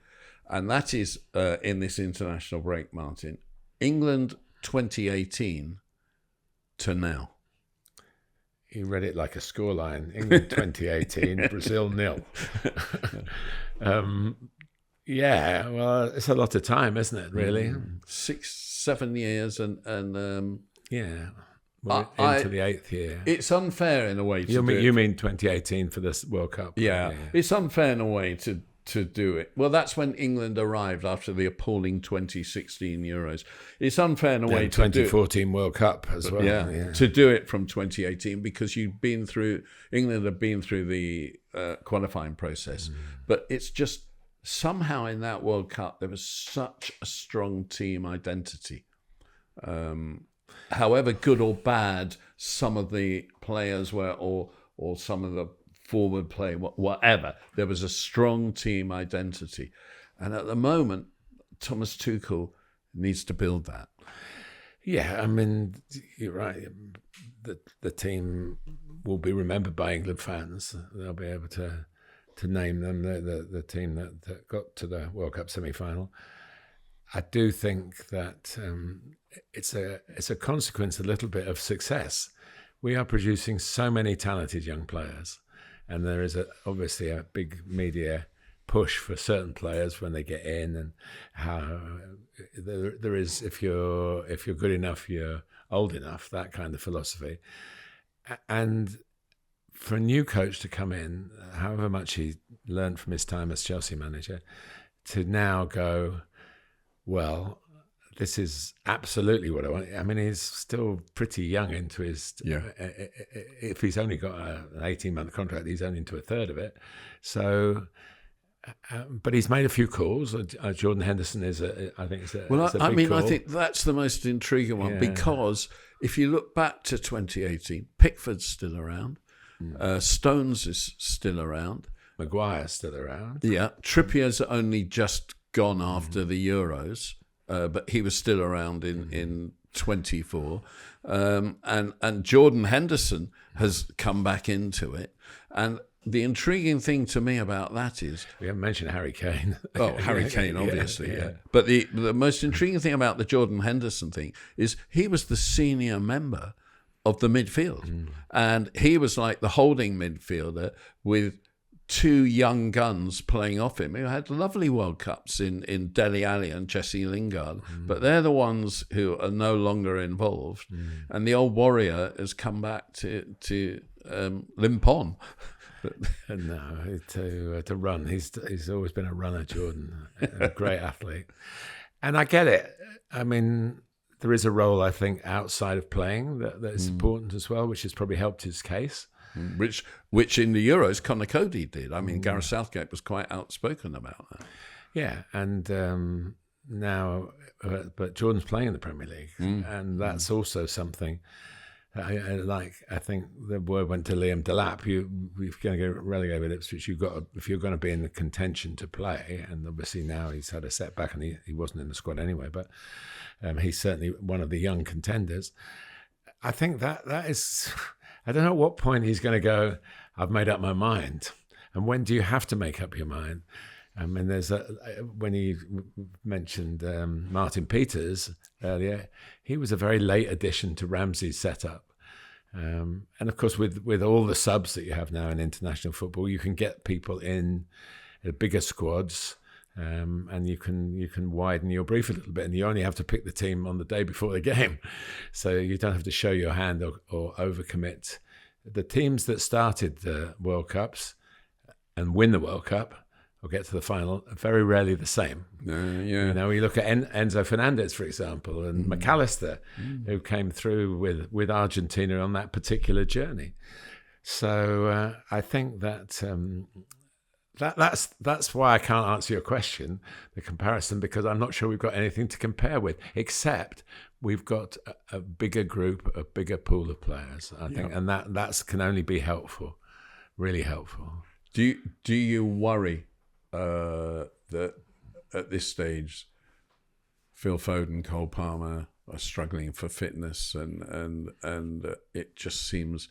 And that is in this international break, Martin. England 2018 to now. You read it like a scoreline. England 2018, Brazil 0. Yeah, well, it's a lot of time, isn't it, really? 6-7 years and yeah, we're into the 8th year. It's unfair in a way to you mean 2018 for this World Cup? Yeah, it's unfair in a way to do it. Well, that's when England arrived after the appalling 2016 Euros. It's unfair in a way to do it. 2014 World Cup as well. Yeah, to do it from 2018 because England have been through the qualifying process. But it's just somehow in that World Cup there was such a strong team identity. However good or bad some of the players were, or some of the forward play, whatever, there was a strong team identity. And at the moment, Thomas Tuchel needs to build that. Yeah, I mean, you're right. The team will be remembered by England fans. They'll be able to name them, the team that got to the World Cup semi-final. I do think that it's a consequence a little bit of success. We are producing so many talented young players. And there is obviously a big media push for certain players when they get in, and how there is if you're good enough, you're old enough, that kind of philosophy. And for a new coach to come in, however much he learned from his time as Chelsea manager, to now go, well, this is absolutely what I want. I mean, he's still pretty young into his... Yeah. If he's only got an 18-month contract, he's only into a third of it. So, but he's made a few calls. Jordan Henderson is I think, a big call. I think that's the most intriguing one, because if you look back to 2018, Pickford's still around. Stones is still around. Maguire's still around. Yeah. Trippier's only just gone after the Euros. But he was still around in 24. And Jordan Henderson has come back into it. And the intriguing thing to me about that is... We haven't mentioned Harry Kane. Oh, Harry Kane, obviously, yeah. But the most intriguing thing about the Jordan Henderson thing is he was the senior member of the midfield. And he was like the holding midfielder with two young guns playing off him. He had lovely World Cups in Dele Alli and Jesse Lingard, but they're the ones who are no longer involved. And the old warrior has come back to limp on. No, to run. He's always been a runner, Jordan, a great athlete. And I get it. I mean, there is a role, I think, outside of playing that is important as well, which has probably helped his case. Which in the Euros, Conor Cody did. I mean, Gareth Southgate was quite outspoken about that. Yeah, and now, but Jordan's playing in the Premier League, and that's also something. I think the word went to Liam Delap. You're going to get relegated with Ipswich. If you're going to be in the contention to play, and obviously now he's had a setback and he wasn't in the squad anyway, but he's certainly one of the young contenders. I think that is. I don't know at what point he's going to go, I've made up my mind. And when do you have to make up your mind? I mean, when he mentioned Martin Peters earlier, he was a very late addition to Ramsey's setup. And of course, with all the subs that you have now in international football, you can get people in bigger squads, and you can widen your brief a little bit, and you only have to pick the team on the day before the game, so you don't have to show your hand or overcommit. The teams that started the World Cups and win the World Cup or get to the final are very rarely the same. You know, you look at Enzo Fernandez, for example, and McAllister, who came through with Argentina on that particular journey. So I think that. That's why I can't answer your question, the comparison, because I'm not sure we've got anything to compare with, except we've got a bigger group, a bigger pool of players, I think, and that can only be helpful, really helpful. Do you worry that at this stage, Phil Foden, Cole Palmer are struggling for fitness, and it just seems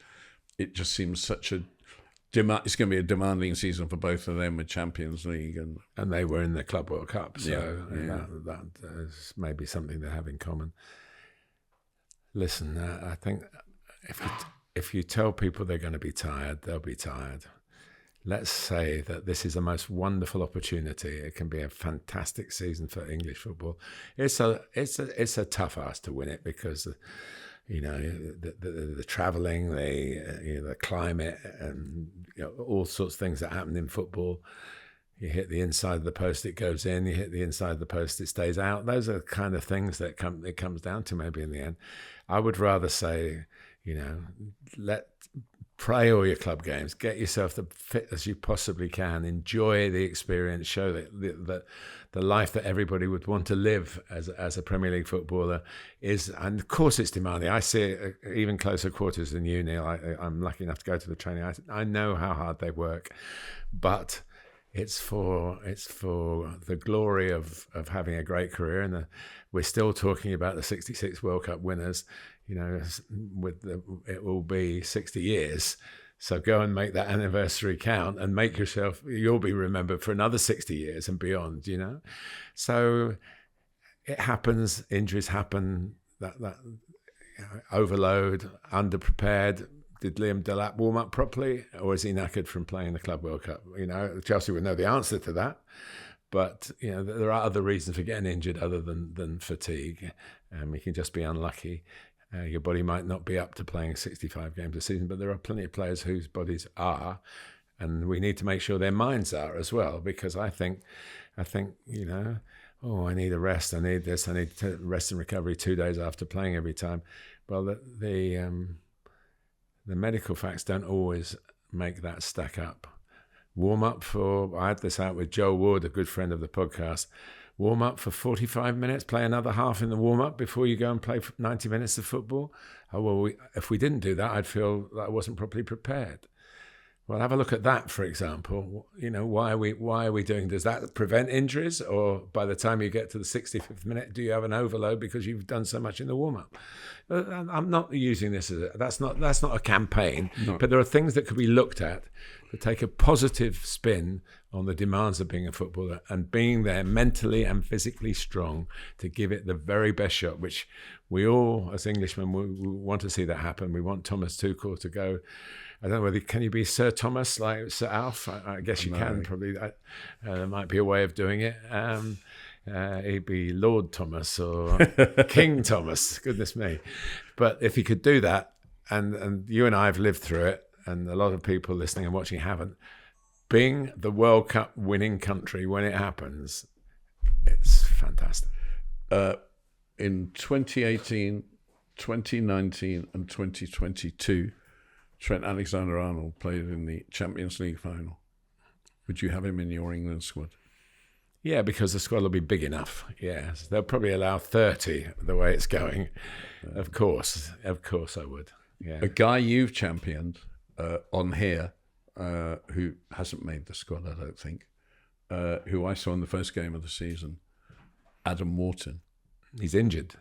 such a it's going to be a demanding season for both of them with Champions League, and they were in the Club World Cup, so that is maybe something they have in common. Listen, I think if you tell people they're going to be tired, they'll be tired. Let's say that this is a most wonderful opportunity. It can be a fantastic season for English football. It's a tough ask to win it because. You know, the travelling, the climate, and all sorts of things that happen in football. You hit the inside of the post, it goes in. You hit the inside of the post, it stays out. Those are the kind of things that it comes down to maybe in the end. I would rather say, play all your club games, get yourself as fit as you possibly can, enjoy the experience, show that the life that everybody would want to live as a Premier League footballer is, and of course it's demanding. I see it even closer quarters than you, Neil. I'm lucky enough to go to the training. I know how hard they work, but it's for the glory of having a great career. And we're still talking about the 66 World Cup winners. It will be 60 years. So go and make that anniversary count and you'll be remembered for another 60 years and beyond, So it happens, injuries happen, that overload, underprepared. Did Liam Delap warm up properly, or is he knackered from playing the Club World Cup? Chelsea would know the answer to that. But, there are other reasons for getting injured other than fatigue. You can just be unlucky. Your body might not be up to playing 65 games a season, but there are plenty of players whose bodies are, and we need to make sure their minds are as well, because I think, I need a rest, I need this, I need to rest and recovery 2 days after playing every time. Well, the medical facts don't always make that stack up. I had this out with Joe Ward, a good friend of the podcast. Warm up for 45 minutes, play another half in the warm up before you go and play 90 minutes of football. If we didn't do that, I'd feel that I wasn't properly prepared. Well, have a look at that, for example. Why are we doing? Does that prevent injuries, or by the time you get to the 65th minute, do you have an overload because you've done so much in the warm up? I'm not using this that's not a campaign, no. But there are things that could be looked at to take a positive spin on the demands of being a footballer and being there mentally and physically strong to give it the very best shot, which we all, as Englishmen, we want to see that happen. We want Thomas Tuchel to go. I don't know whether can you be Sir Thomas like Sir Alf? I guess you can probably. There might be a way of doing it. He'd be Lord Thomas or King Thomas. Goodness me! But if he could do that, and you and I have lived through it, and a lot of people listening and watching haven't. Being the World Cup winning country when it happens, it's fantastic. in 2018, 2019 and 2022, Trent Alexander-Arnold played in the Champions League final. Would you have him in your England squad? Yeah, because the squad will be big enough. Yes, they'll probably allow 30 the way it's going. Of course I would. Yeah. A guy you've championed on here, who hasn't made the squad, I don't think, who I saw in the first game of the season, Adam Wharton. He's injured.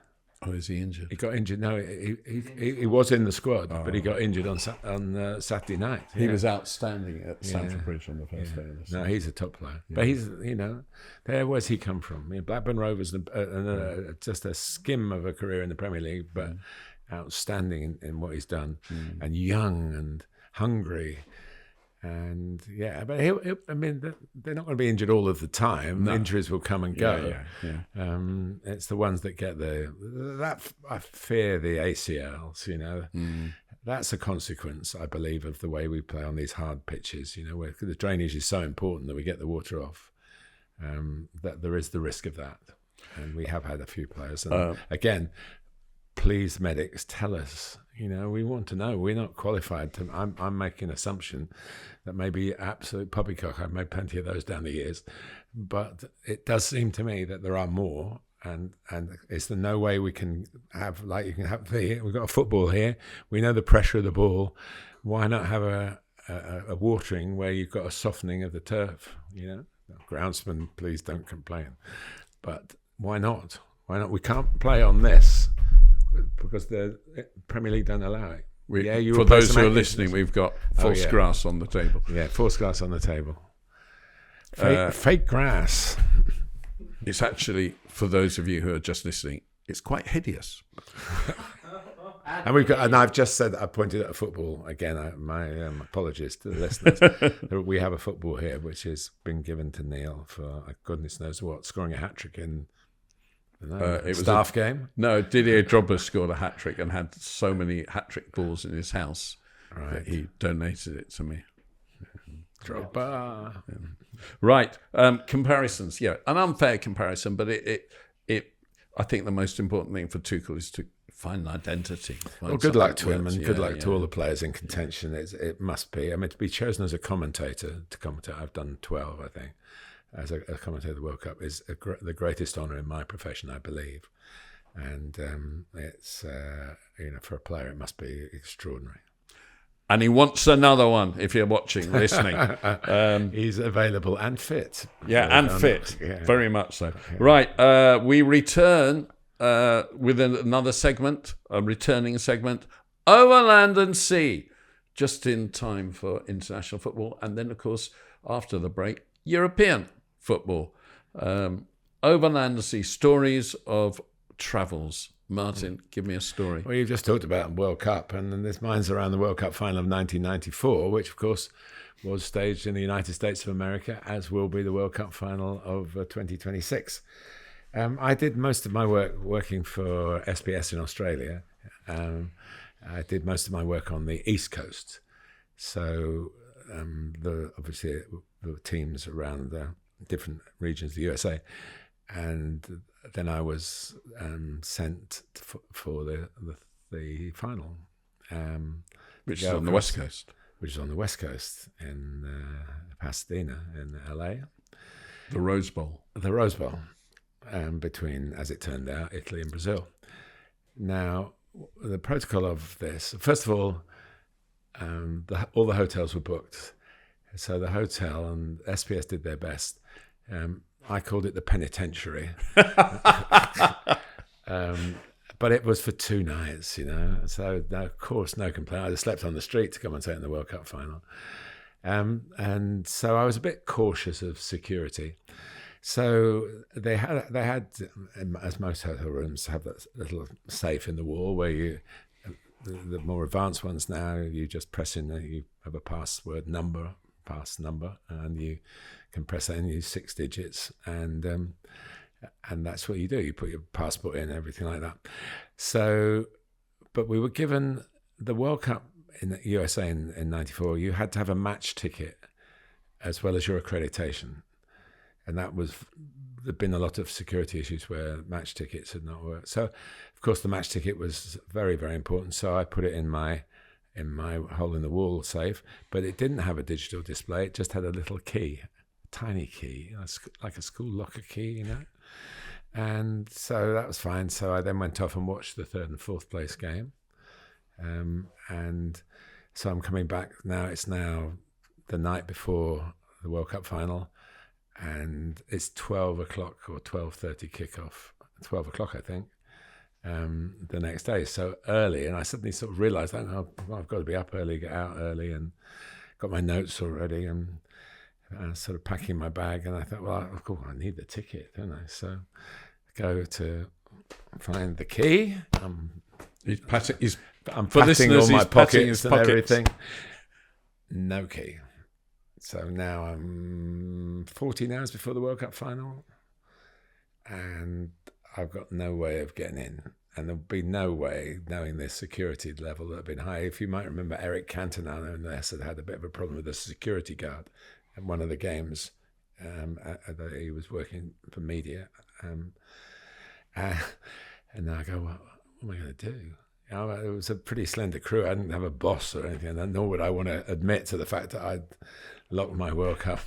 Oh, is he injured? He got injured. No, he was in the squad, but he got injured on Saturday night. He was outstanding at Stamford Bridge on the first day of the season. No, he's a top player. Yeah. But he's, where's he come from? Blackburn Rovers, just a skim of a career in the Premier League, but outstanding in what he's done, and young and hungry. And but they're not going to be injured all of the time. No. Injuries will come and go. Yeah. It's the ones that get I fear the ACLs. That's a consequence, I believe, of the way we play on these hard pitches. Where the drainage is so important that we get the water off. That there is the risk of that, and we have had a few players. And again, please, medics, tell us. We want to know. We're not qualified to. I'm making an assumption that maybe absolute poppycock. I've made plenty of those down the years, but it does seem to me that there are more. And is there no way we can have, like you can have we've got a football here. We know the pressure of the ball. Why not have a watering where you've got a softening of the turf? Groundsmen, please don't complain. But why not? Why not? We can't play on this. Because the Premier League don't allow it. For those who are listening, we've got false grass on the table. Yeah, false grass on the table. Fake grass. It's actually, for those of you who are just listening, it's quite hideous. And I've just said that I pointed at a football again. My apologies to the listeners. We have a football here which has been given to Neil for goodness knows what, scoring a hat trick in. It was a game? No, Didier Drogba scored a hat-trick and had so many hat-trick balls in his house that he donated it to me. Drogba. Yeah. Right. Comparisons. Yeah, an unfair comparison, but it I think the most important thing for Tuchel is to find an identity. Good luck to him, and good luck to all the players in contention. It must be. To be chosen as a commentator, I've done 12, I think. As a commentator of the World Cup is the greatest honour in my profession, I believe, and it's for a player it must be extraordinary. And he wants another one. If you're watching, listening, he's available and fit. Yeah, and fit, very much so. Yeah. Right, we return with another segment, a returning segment, over land and sea, just in time for international football, and then of course after the break, European football. Overland to see stories of travels. Martin, give me a story. Well, you've just talked about World Cup, and this mine's around the World Cup final of 1994, which of course was staged in the United States of America, as will be the World Cup final of 2026. I did most of my work working for SBS in Australia. I did most of my work on the East Coast. So obviously the teams around the different regions of the USA, and then I was sent for the final, which is on the West Coast. Which is on the West Coast in Pasadena in LA. The Rose Bowl. The Rose Bowl, between, as it turned out, Italy and Brazil. Now, the protocol of this, first of all, all the hotels were booked. So the hotel and SPS did their best. I called it the penitentiary. But it was for 2 nights, So, of course, no complaint. I just slept on the street to commentate in the World Cup final. And so I was a bit cautious of security. So they had, as most hotel rooms have, that little safe in the wall where the more advanced ones now, you just press in, you have a pass number, and you can press that and use 6 digits, and that's what you do. You put your passport in, everything like that. So, but we were given the World Cup in the USA in 94. You had to have a match ticket as well as your accreditation, and that was there'd been a lot of security issues where match tickets had not worked. So, of course, the match ticket was very, very important. So I put it in my hole in the wall safe, but it didn't have a digital display. It just had a little key, a tiny key, like a school locker key, And so that was fine. So I then went off and watched the 3rd and 4th place game. And so I'm coming back now. It's now the night before the World Cup final, and it's 12 o'clock or 12:30 kickoff. 12 o'clock, I think, the next day. So early, and I suddenly sort of realised, I've got to be up early, get out early, and got my notes already, and sort of packing my bag. And I thought, well, of course, I need the ticket, don't I? So I go to find the key. I'm patting all my pockets and everything. No key. So now I'm 14 hours before the World Cup final, and I've got no way of getting in. And there'll be no way, knowing the security level that had been high. If you might remember, Eric Cantona had a bit of a problem with the security guard at one of the games. He was working for media. And then I go, well, what am I going to do? It was a pretty slender crew. I didn't have a boss or anything, nor would I want to admit to the fact that I'd locked my World Cup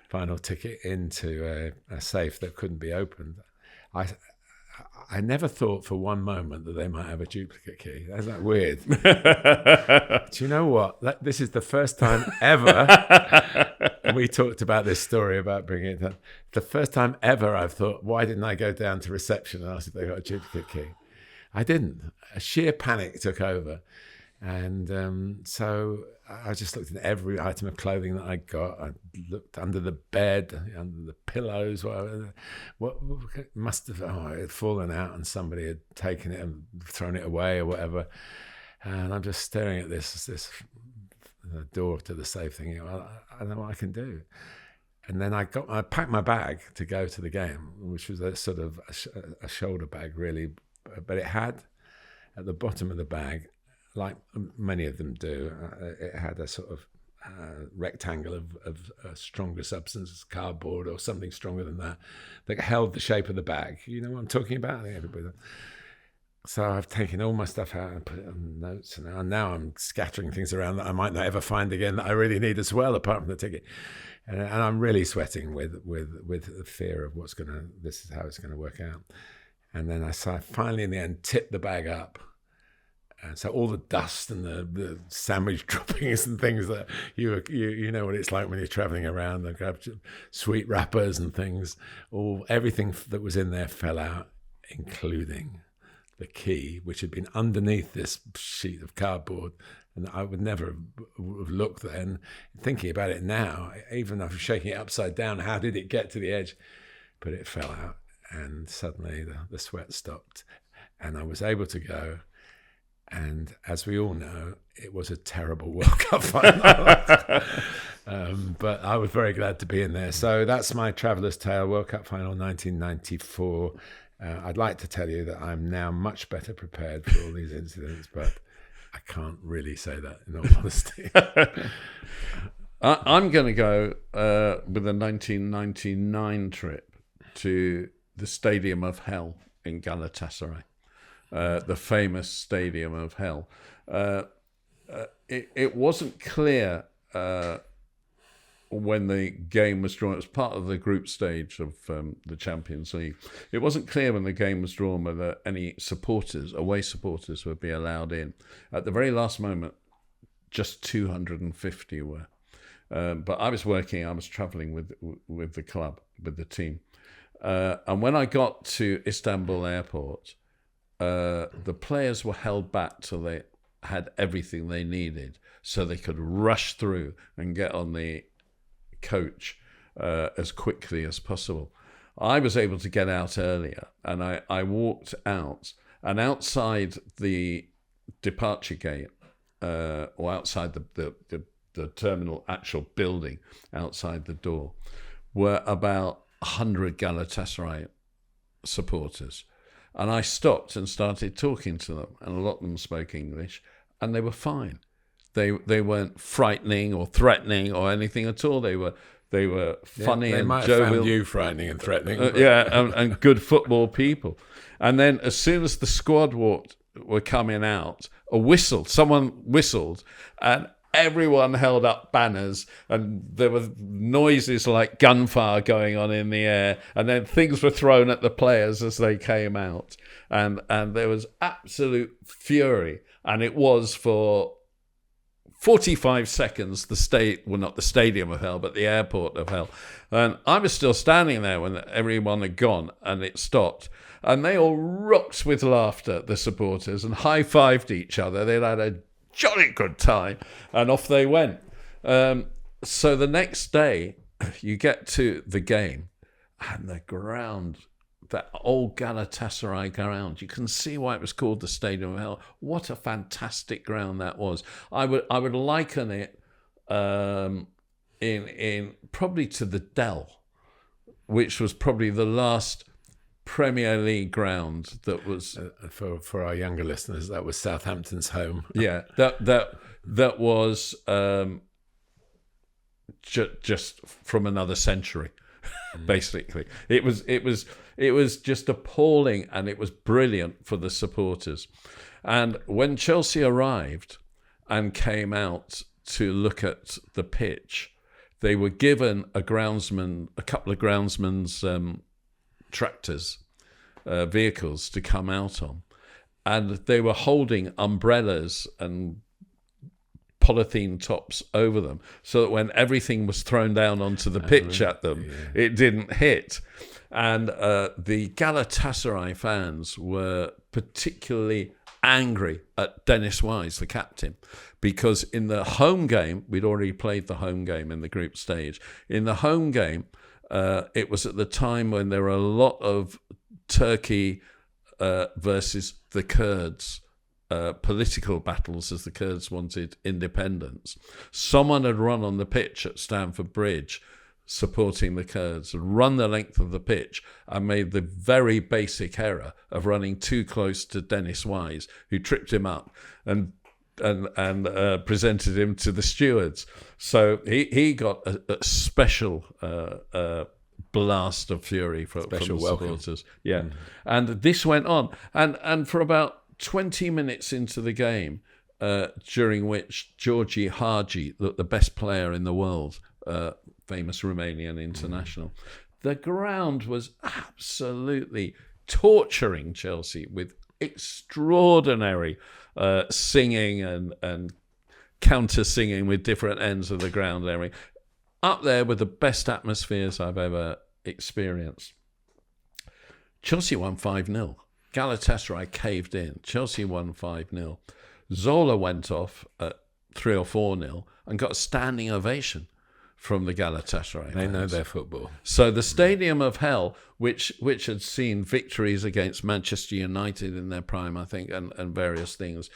final ticket into a safe that couldn't be opened. I never thought for one moment that they might have a duplicate key. Isn't that weird? Do you know what? This is the first time ever, and we talked about this story about bringing it down. The first time ever I've thought, why didn't I go down to reception and ask if they got a duplicate key? I didn't. A sheer panic took over. And so I just looked at every item of clothing that I got. I looked under the bed, under the pillows. What must have, it had fallen out and somebody had taken it and thrown it away or whatever. And I'm just staring at this door to the safe thinking, well, I don't know what I can do. And then I packed my bag to go to the game, which was a sort of a shoulder bag, really. But it had, at the bottom of the bag, like many of them do, it had a sort of rectangle of a stronger substance, cardboard or something stronger than that held the shape of the bag. You know what I'm talking about? I think everybody does. So I've taken all my stuff out and put it on notes, and now I'm scattering things around that I might not ever find again that I really need as well, apart from the ticket. And I'm really sweating with the fear of this is how it's going to work out. And then I finally, in the end, tipped the bag up. And so all the dust and the sandwich droppings and things that you know what it's like when you're traveling around, they grab sweet wrappers and things, everything that was in there fell out, including the key, which had been underneath this sheet of cardboard. And I would never have looked then. Thinking about it now, even after shaking it upside down, how did it get to the edge? But it fell out. And suddenly the sweat stopped, and I was able to go. And as we all know, it was a terrible World Cup final. But I was very glad to be in there. So that's my traveller's tale, World Cup final 1994. I'd like to tell you that I'm now much better prepared for all these incidents, but I can't really say that in all honesty. I'm going to go with a 1999 trip to the Stadium of Hell in Galatasaray, the famous Stadium of Hell. It wasn't clear when the game was drawn. It was part of the group stage of the Champions League. It wasn't clear when the game was drawn whether any away supporters would be allowed in. At the very last moment, just 250 were. But I was travelling with the club, with the team. And when I got to Istanbul airport, the players were held back till they had everything they needed so they could rush through and get on the coach as quickly as possible. I was able to get out earlier, and I walked out, and outside the departure gate, or outside the terminal actual building, outside the door, were about 100 Galatasaray supporters. And I stopped and started talking to them, and a lot of them spoke English, and they were fine. They weren't frightening or threatening or anything at all. They were funny they and might have jovial. found you frightening and threatening. And good football people. And then as soon as the squad were coming out, someone whistled, and everyone held up banners, and there were noises like gunfire going on in the air, and then things were thrown at the players as they came out, and there was absolute fury, and it was for 45 seconds not the Stadium of Hell, but the Airport of Hell. And I was still standing there when everyone had gone, and it stopped. And they all rocked with laughter, the supporters, and high-fived each other. They'd had a jolly good time, and off they went. So the next day, you get to the game, and the ground, that old Galatasaray ground, you can see why it was called the Stadium of Hell. What a fantastic ground that was. I would liken it in probably to the Dell, which was probably the last Premier League ground that was for our younger listeners, that was Southampton's home. Yeah, that was just from another century. Basically, it was just appalling, and it was brilliant for the supporters. And when Chelsea arrived and came out to look at the pitch, they were given a couple of groundsmen's tractors, vehicles to come out on, and they were holding umbrellas and polythene tops over them, so that when everything was thrown down onto the pitch at them, it didn't hit. And the Galatasaray fans were particularly angry at Dennis Wise, the captain, because in the home game, we'd already played the home game in the group stage. In the home game, it was at the time when there were a lot of Turkey versus the Kurds political battles, as the Kurds wanted independence. Someone had run on the pitch at Stamford Bridge supporting the Kurds, run the length of the pitch, and made the very basic error of running too close to Dennis Wise, who tripped him up and presented him to the stewards. So he got a special blast of fury from the supporters. Yeah. And this went on. And for about 20 minutes into the game, during which Georgi Hagi, the best player in the world, famous Romanian international, the ground was absolutely torturing Chelsea with extraordinary singing and counter-singing with different ends of the ground area. Up there with the best atmospheres I've ever experienced. Chelsea won 5-0. Galatasaray caved in. Chelsea won 5-0. Zola went off at 3 or 4-0 and got a standing ovation from the Galatasaray. They know their football. So the Stadium of Hell, which had seen victories against Manchester United in their prime, I think, and various things,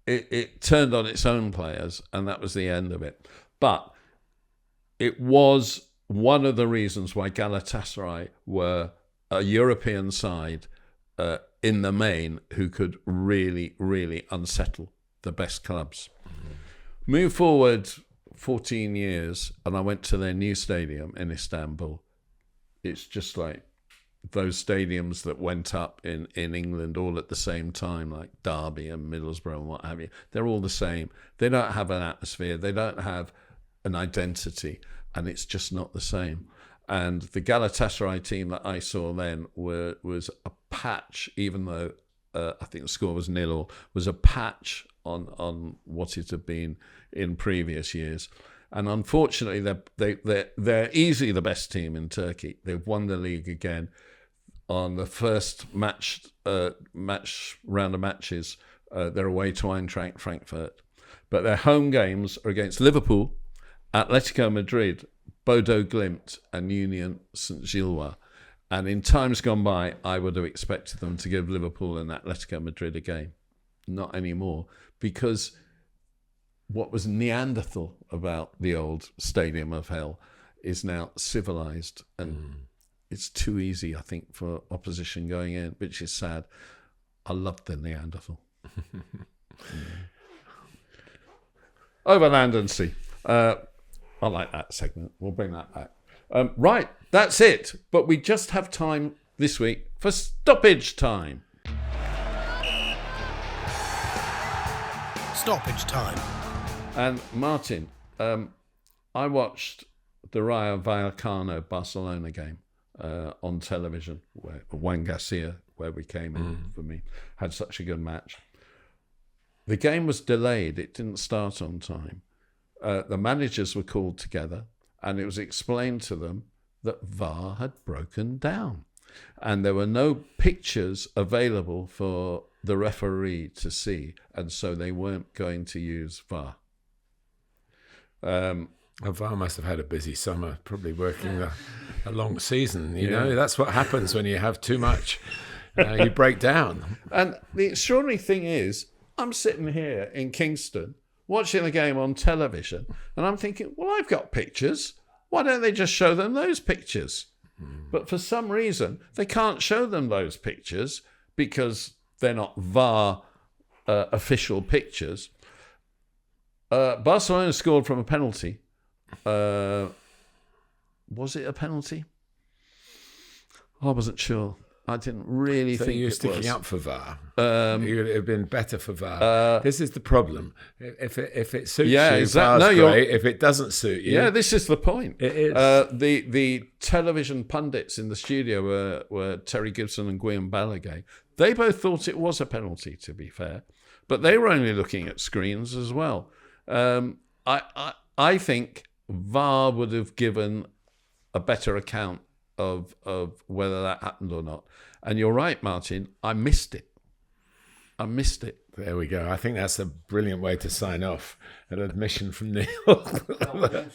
it turned on its own players, and that was the end of it. But it was one of the reasons why Galatasaray were a European side in the main who could really, really unsettle the best clubs. Move forward 14 years, and I went to their new stadium in Istanbul. It's just like those stadiums that went up in England all at the same time, like Derby and Middlesbrough and what have you. They're all the same. They don't have an atmosphere. They don't have an identity, and it's just not the same. And the Galatasaray team that I saw then was a patch, even though I think the score was 0-0, was a patch on what it had been in previous years. And unfortunately, they're easily the best team in Turkey. They've won the league again. On the first match round of matches, they're away to Eintracht Frankfurt. But their home games are against Liverpool, Atletico Madrid, Bodo Glimt and Union St. Gilloise. And in times gone by, I would have expected them to give Liverpool and Atletico Madrid a game. Not anymore, because what was Neanderthal about the old Stadium of Hell is now civilized, and it's too easy, I think, for opposition going in, which is sad. I loved the Neanderthal. over land and sea. I like that segment. We'll bring that back. Right, that's it. But we just have time this week for stoppage time. Stoppage time. And Martin, I watched the Rayo Vallecano Barcelona game on television, where Joan Garcia, where we came in for me, had such a good match. The game was delayed. It didn't start on time. The managers were called together, and it was explained to them that VAR had broken down. And there were no pictures available for the referee to see, and so they weren't going to use VAR. VAR must have had a busy summer, probably working a long season. You know, that's what happens when you have too much. You break down. And the extraordinary thing is, I'm sitting here in Kingston watching the game on television, and I'm thinking, well, I've got pictures. Why don't they just show them those pictures? But for some reason, they can't show them those pictures because they're not VAR official pictures. Barcelona scored from a penalty. Was it a penalty? I wasn't sure. I didn't really think you're it sticking was. up for VAR. It would have been better for VAR. This is the problem. If it suits you, VAR's great. If it doesn't suit you... Yeah, this is the point. It is. The television pundits in the studio were Terry Gibson and Guillaume Balaguer. They both thought it was a penalty, to be fair. But they were only looking at screens as well. I think VAR would have given a better account of whether that happened or not. And you're right, Martin, I missed it. There we go. I think that's a brilliant way to sign off. An admission from Neil. Also, that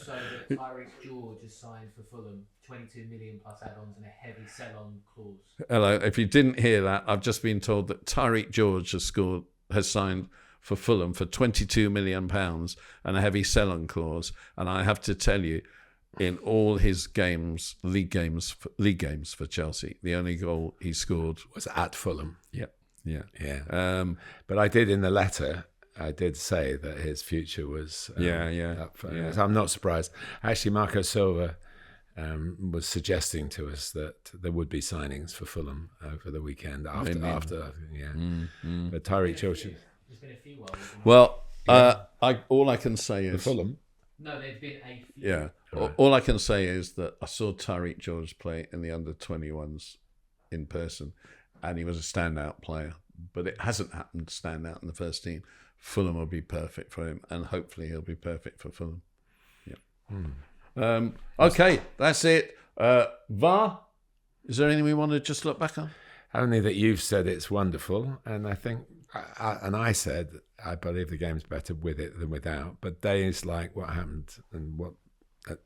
Tyrique George has signed for Fulham, 22 million plus add-ons and a heavy sell-on clause. Hello, if you didn't hear that, I've just been told that Tyrique George has signed for Fulham for £22 million and a heavy sell-on clause. And I have to tell you, in all his games, league games for Chelsea, the only goal he scored was at Fulham. Yeah. But I did in the letter. I did say that his future was up for, so I'm not surprised. Actually, Marco Silva was suggesting to us that there would be signings for Fulham over the weekend after. But Tyrique George. There's been a few. Well, all I can say is Fulham. No, there's been a few. Yeah. All I can say is that I saw Tyrique George play in the under-21s in person, and he was a standout player. But it hasn't happened to stand out in the first team. Fulham will be perfect for him, and hopefully he'll be perfect for Fulham. Yeah. Okay, that's it. VAR, is there anything we want to just look back on? Only that you've said it's wonderful, and I think, I said I believe the game's better with it than without. But days like what happened and what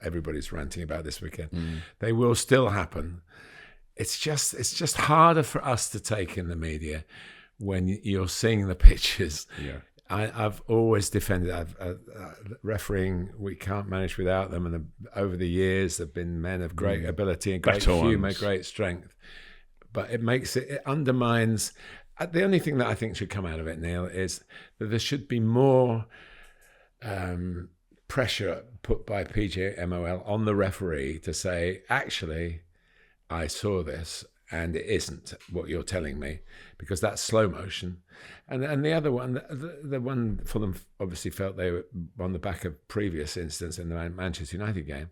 everybody's ranting about this weekend, they will still happen. It's just harder for us to take in the media when you're seeing the pictures. Yeah. I've always defended refereeing. We can't manage without them, and over the years, they've been men of great ability and great humour, great strength. But it undermines. The only thing that I think should come out of it, Neil, is that there should be more pressure put by PGMOL on the referee to say, actually, I saw this and it isn't what you're telling me, because that's slow motion. And the other one, the one Fulham obviously felt they were on the back of previous incidents in the Manchester United game,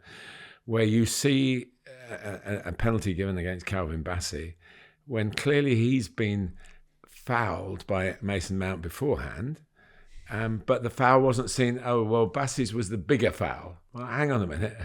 where you see a penalty given against Calvin Bassey when clearly he's been fouled by Mason Mount beforehand, but the foul wasn't seen. Oh, well, Bassey's was the bigger foul. Well, hang on a minute.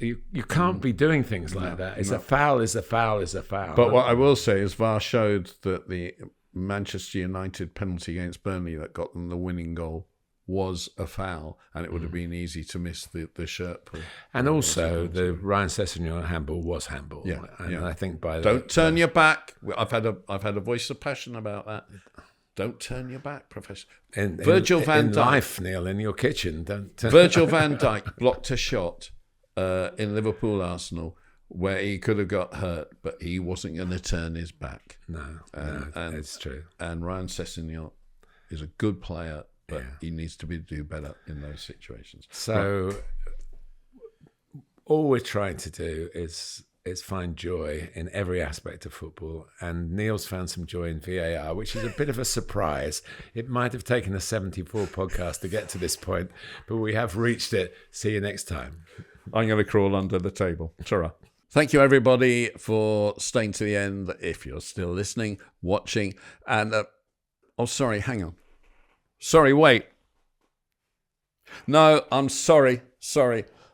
You can't be doing things like that. A foul is a foul is a foul. But what I will say is VAR showed that the Manchester United penalty against Burnley that got them the winning goal was a foul, and it would have been easy to miss the shirt pull. And also, the Ryan Sessegnon handball was handball. Yeah, and I think by don't turn your back. I've had a voice of passion about that. Don't turn your back, Professor. Virgil van Dijk, life, Neil, in your kitchen. Virgil van Dijk blocked a shot in Liverpool Arsenal where he could have got hurt, but he wasn't going to turn his back. No, it's true. And Ryan Sessegnon is a good player, but he needs to do better in those situations. So all we're trying to do is find joy in every aspect of football, and Neil's found some joy in VAR, which is a bit of a surprise. It might have taken a 74 podcast to get to this point, but we have reached it. See you next time. I'm going to crawl under the table. Ta-ra. Thank you, everybody, for staying to the end. If you're still listening, watching, and sorry, hang on. Sorry, wait. No, I'm sorry.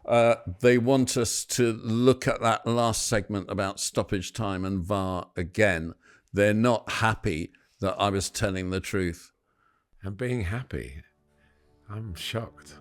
They want us to look at that last segment about stoppage time and VAR again. They're not happy that I was telling the truth. And being happy, I'm shocked.